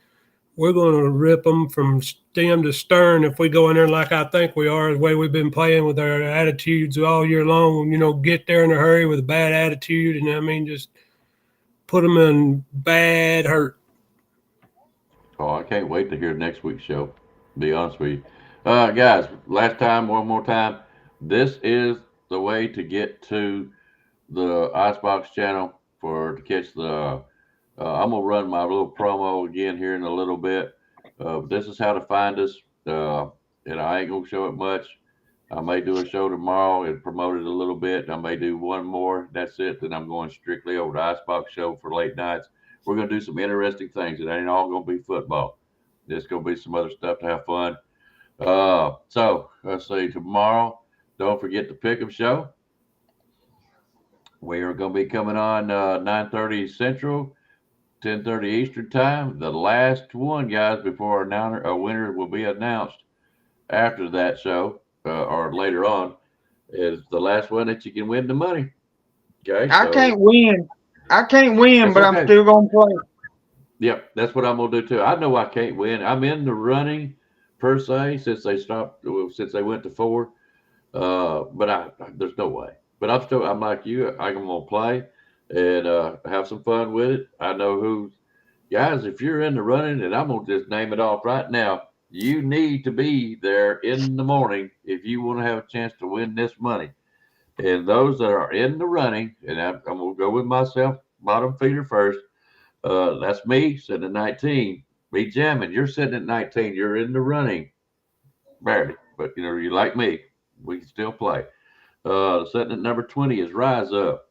we're going to rip them from stem to stern if we go in there like I think we are, the way we've been playing with our attitudes all year long. Get there in a hurry with a bad attitude, and just put them in bad hurt. Oh, I can't wait to hear next week's show. To be honest with you, guys. Last time, one more time. This is the way to get to the Icebox channel to catch the. I'm gonna run my little promo again here in a little bit. This is how to find us, and I ain't gonna show it much. I may do a show tomorrow and promote it a little bit. I may do one more. That's it. Then I'm going strictly over to Icebox show for late nights. We're gonna do some interesting things. It ain't all gonna be football. There's gonna be some other stuff to have fun. So let's see. Tomorrow, don't forget the Pick'em show. We are going to be coming on 9:30 Central, 10:30 Eastern time. The last one, guys, before our winner will be announced after that show or later on, is the last one that you can win the money. Okay. I can't win, but okay. I'm still going to play. Yep, that's what I'm going to do too. I know I can't win. I'm in the running per se since they went to 4, but there's no way. But I'm like you. I'm going to play and have some fun with it. I know guys, if you're in the running, and I'm going to just name it off right now, you need to be there in the morning if you want to have a chance to win this money. And those that are in the running, and I'm going to go with myself, bottom feeder first. That's me sitting at 19. Me jamming. You're sitting at 19. You're in the running. Barely. But, you like me. We can still play. Sitting at number 20 is Rise Up.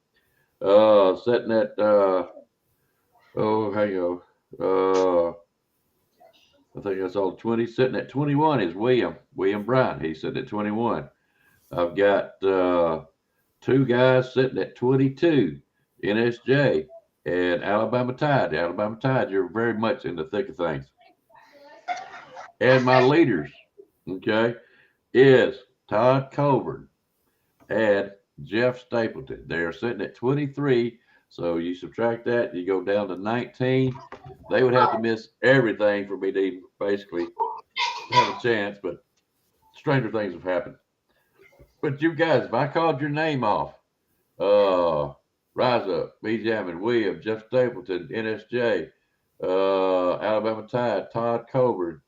Sitting at, I think that's all 20. Sitting at 21 is William Bryan. He's sitting at 21. I've got 2 guys sitting at 22, NSJ and Alabama Tide. Alabama Tide, you're very much in the thick of things. And my leaders, okay, is Todd Coburn and Jeff Stapleton. They are sitting at 23. So you subtract that, you go down to 19. They would have to miss everything for me to even basically have a chance, but stranger things have happened. But you guys, if I called your name off, Rise Up, B. Jammin, William, Jeff Stapleton, NSJ, Alabama Tide, Todd Coburn,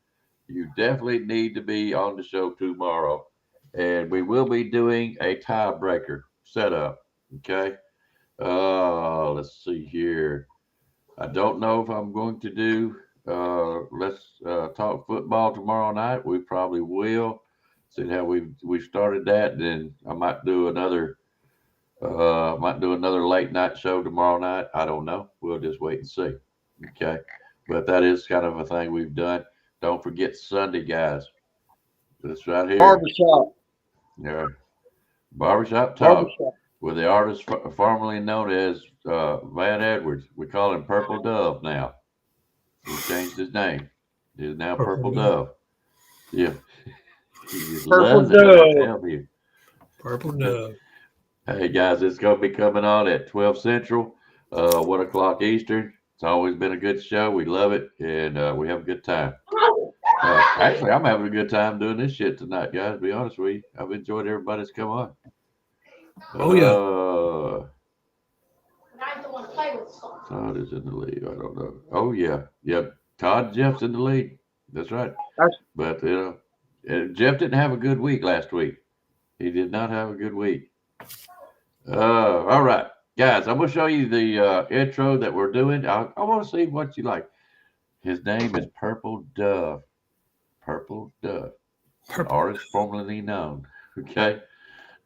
you definitely need to be on the show tomorrow. And we will be doing a tiebreaker setup. Okay. Let's see here. I don't know if I'm going to do let's talk football tomorrow night. We probably will. See how we've started that. Then I might do another late night show tomorrow night. I don't know. We'll just wait and see. Okay. But that is kind of a thing we've done. Don't forget Sunday, guys. This right here. Barbershop. Yeah. Barbershop Talk with the artist formerly known as Van Edwards. We call him Purple Dove now. He changed his name. He's now Purple Dove. Yeah. Purple Dove. Purple Dove. Hey, guys, it's going to be coming on at 12 Central, 1 o'clock Eastern. It's always been a good show. We love it, and we have a good time. Actually, I'm having a good time doing this shit tonight, guys, to be honest with you. I've enjoyed everybody that's come on. Oh, yeah. Todd is in the lead. I don't know. Oh, yeah. Yep. Todd Jeff's in the lead. That's right. But, Jeff didn't have a good week last week. He did not have a good week. All right. Guys, I'm going to show you the intro that we're doing. I want to see what you like. His name is Purple Dove. Purple Dove. Artist formerly known. Okay.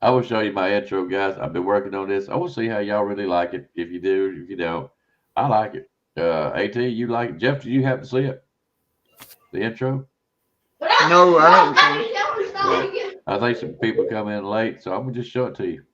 I will show you my intro, guys. I've been working on this. I will see how y'all really like it. If you do, if you don't, I like it. AT, you like it? Jeff, do you have to see it? The intro? No, I haven't seen it. I think some people come in late, so I'm going to just show it to you.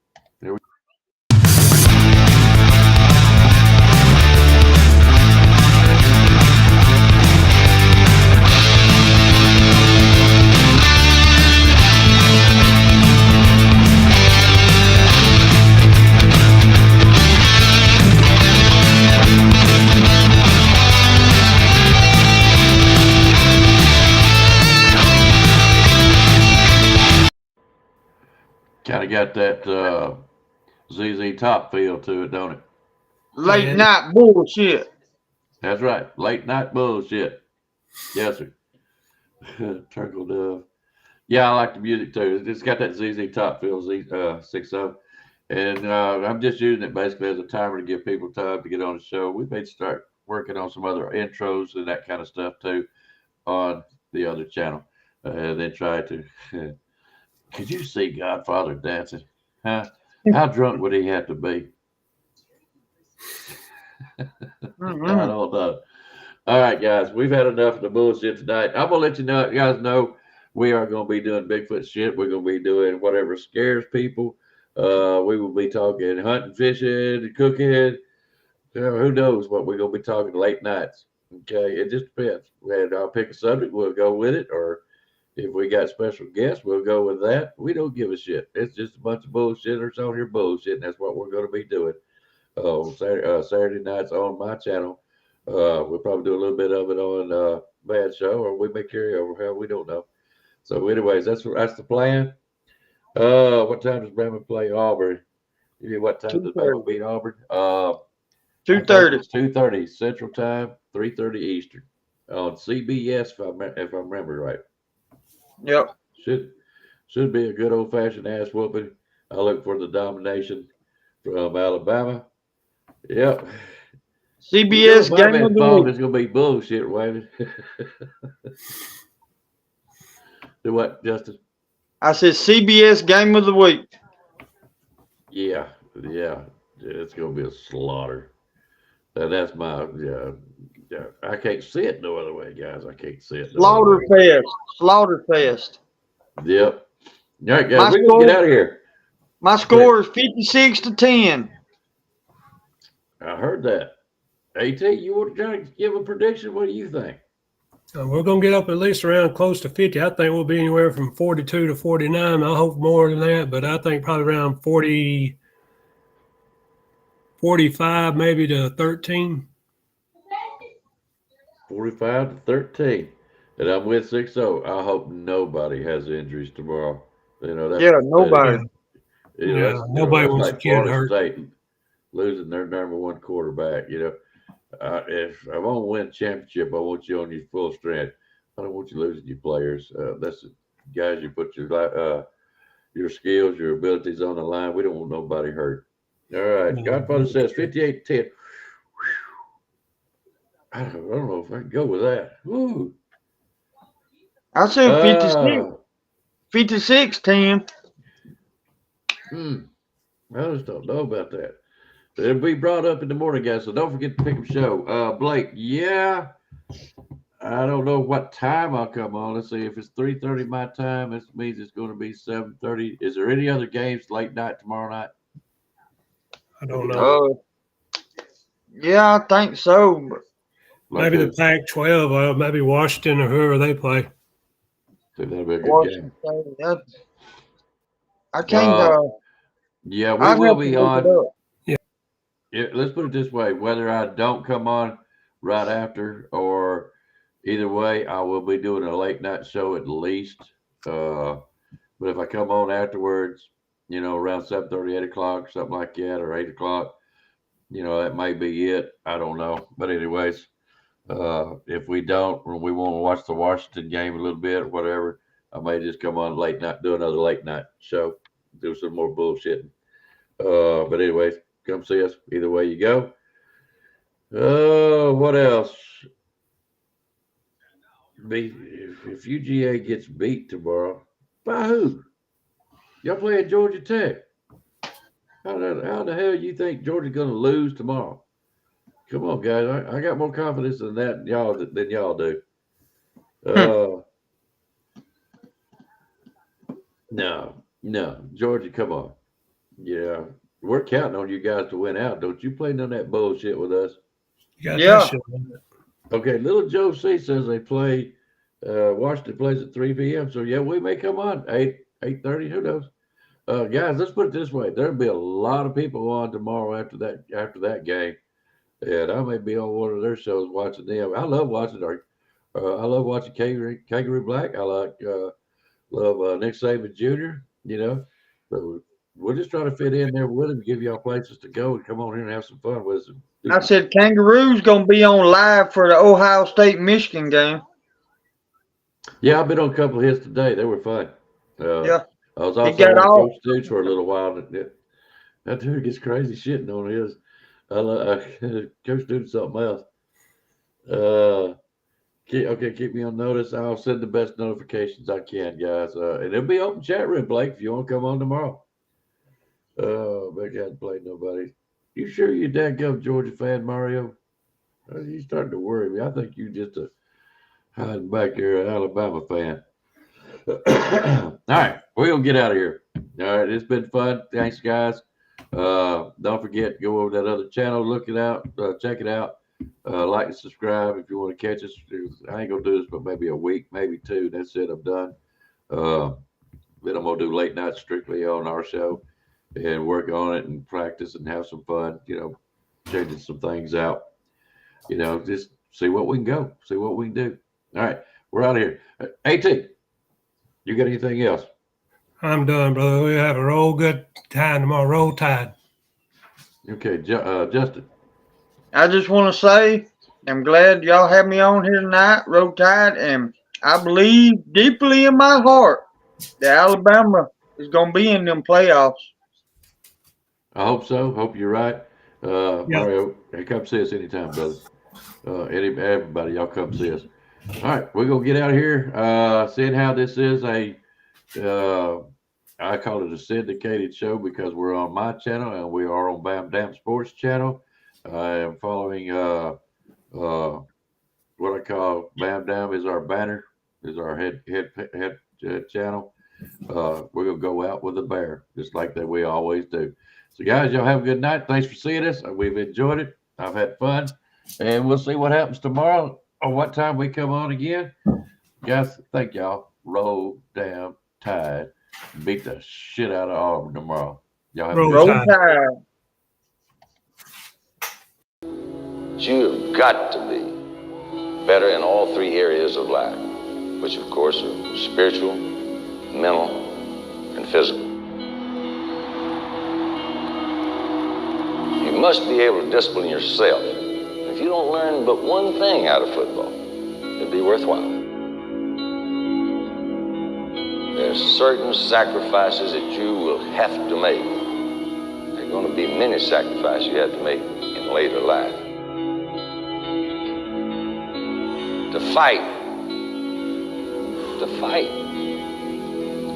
of got that ZZ Top feel to it, don't it? Late night bullshit. That's right. Late night bullshit. Yes, sir. Turkle Dove. Yeah, I like the music too. It's got that ZZ Top feel, 6-0. And I'm just using it basically as a timer to give people time to get on the show. We may start working on some other intros and that kind of stuff too on the other channel. And then try to. Could you see Godfather dancing? Huh? How drunk would he have to be? I don't know. All right, guys, we've had enough of the bullshit tonight. I'm gonna let you guys know we are gonna be doing Bigfoot shit. We're gonna be doing whatever scares people. We will be talking hunting, fishing, cooking. Who knows what we're gonna be talking late nights? Okay, it just depends. And I'll pick a subject, we'll go with it, or if we got special guests, we'll go with that. We don't give a shit. It's just a bunch of bullshitters on here bullshit, and that's what we're gonna be doing. Saturday nights on my channel. We'll probably do a little bit of it on Bad Show, or we may carry over. Hell, we don't know. So, anyways, that's the plan. What time does Bama play Auburn? What time does Bama beat Auburn? 2:30. 2:30 Central Time, 3:30 Eastern on CBS, if I remember right. Yep. Should be a good old fashioned ass whooping. I look for the domination from Alabama. Yep. CBS game of the week. It's gonna be bullshit, Wayne. Do what, Justin? I said CBS game of the week. Yeah. It's gonna be a slaughter. That's my I can't see it no other way, guys. I can't see it. Slaughterfest. Yep. All right, guys, we're gonna get out of here. My score is 56-10. I heard that. AT, you want to try to give a prediction? What do you think? We're going to get up at least around close to 50. I think we'll be anywhere from 42 to 49. I hope more than that, but I think probably around 40, 45, maybe to 13. 45 to 13. And I'm with 6-0. I hope nobody has injuries tomorrow. Nobody. Nobody wants to get hurt. State losing their number one quarterback. If I'm going to win a championship, I want you on your full strength. I don't want you losing your players. That's the guys you put your skills, your abilities on the line. We don't want nobody hurt. All right. Godfather says 58-10. I don't know if I can go with that. Woo. I said 56-10. I just don't know about that. It'll be brought up in the morning, guys, so don't forget to pick up the show. Blake, I don't know what time I'll come on. Let's see. If it's 3:30 my time, this means it's going to be 7:30. Is there any other games late night tomorrow night? I don't know. Yeah, I think so. Maybe the Pac-12, maybe Washington or whoever they play. That'll be a good game. I can't. We will be on. Yeah, let's put it this way: whether I don't come on right after, or either way, I will be doing a late night show at least. But if I come on afterwards, around 7:30, 8 o'clock, something like that, or 8 o'clock, that may be it. I don't know. But anyways, if we don't, or we want to watch the Washington game a little bit, or whatever, I may just come on late night, do another late night show, do some more bullshitting. But anyways, come see us. Either way you go. What else? If UGA gets beat tomorrow, by who? Y'all playing Georgia Tech. How the hell you think Georgia's going to lose tomorrow? Come on, guys. I got more confidence in that than y'all do. No. Georgia, come on. Yeah. We're counting on you guys to win out. Don't you play none of that bullshit with us. Yeah. Okay, Little Joe C says they play Washington plays at 3 p.m. So we may come on 8:30. Who knows? Guys, let's put it this way. There'll be a lot of people on tomorrow after that game. And I may be on one of their shows watching them. I love watching Kangaroo Black. I love Nick Saban Jr., So we'll just try to fit in there with him, give y'all places to go, and come on here and have some fun with us. I said Kangaroos gonna be on live for the Ohio State Michigan game. Yeah, I've been on a couple of hits today. They were fun. Yeah. I was He also got on off. Coach Stooge for a little while. That dude gets crazy shitting on his. Coach Stooge something else. Keep me on notice. I'll send the best notifications I can, guys. And it'll be open chat room, Blake, if you want to come on tomorrow. But I hadn't played nobody. You sure you dadgum Georgia fan, Mario? You starting to worry me. I think you just a hiding back there, an Alabama fan. All right, we're gonna get out of here. All right, it's been fun. Thanks, guys. Don't forget to go over that other channel, look it out, check it out. Like and subscribe if you want to catch us. I ain't gonna do this but maybe a week, maybe two. That's it. I'm done. Then I'm gonna do late night strictly on our show and work on it and practice and have some fun. Changing some things out. Just see what we can go, see what we can do. All right, we're out of here. AT, you got anything else? I'm done, brother. We'll have a roll good time tomorrow. Roll Tide. Okay, Justin. I just want to say I'm glad y'all had me on here tonight, Roll Tide, and I believe deeply in my heart that Alabama is going to be in them playoffs. I hope so. Hope you're right. Mario, hey, come see us anytime, brother. Everybody, y'all come see us. All right, we're going to get out of here. Seeing how this is I call it a syndicated show because we're on my channel and we are on Bam Dam Sports channel. I am following what I call Bam Dam is our banner, is our head channel. We're gonna go out with a bear, just like that we always do. So, guys, y'all have a good night. Thanks for seeing us. We've enjoyed it. I've had fun, and we'll see what happens tomorrow or what time we come on again. Guys, thank y'all. Roll damn Tide. Beat the shit out of Auburn tomorrow. Y'all have a good Roll Tide. You've got to be better in all three areas of life, which of course are spiritual, mental, and physical. You must be able to discipline yourself. If you don't learn but one thing out of football, it'd be worthwhile. There's certain sacrifices that you will have to make. There are going to be many sacrifices you have to make in later life. To fight.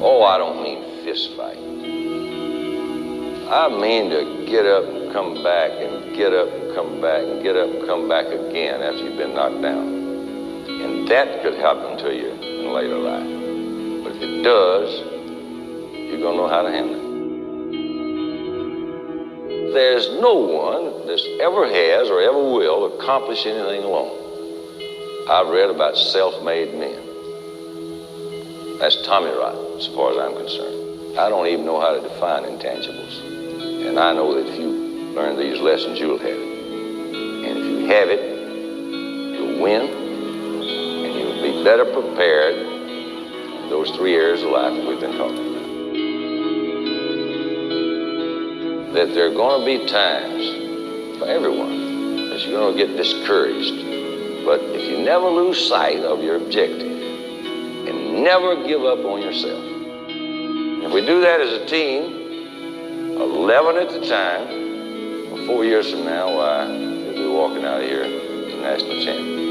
Oh, I don't mean fist fight. I mean to get up and come back and get up and come back and get up and come back again after you've been knocked down. And that could happen to you in later life. But if it does, you're going to know how to handle it. There's no one that ever has or ever will accomplish anything alone. I've read about self-made men. That's Tommy Rot, as far as I'm concerned. I don't even know how to define intangibles. And I know that if you learn these lessons, you'll have it. And if you have it, you'll win, and you'll be better prepared in those three areas of life that we've been talking about. That there are going to be times for everyone that you're going to get discouraged. But if you never lose sight of your objective and never give up on yourself, if we do that as a team, 11 at the time, 4 years from now, why, we'll be walking out of here the national champion.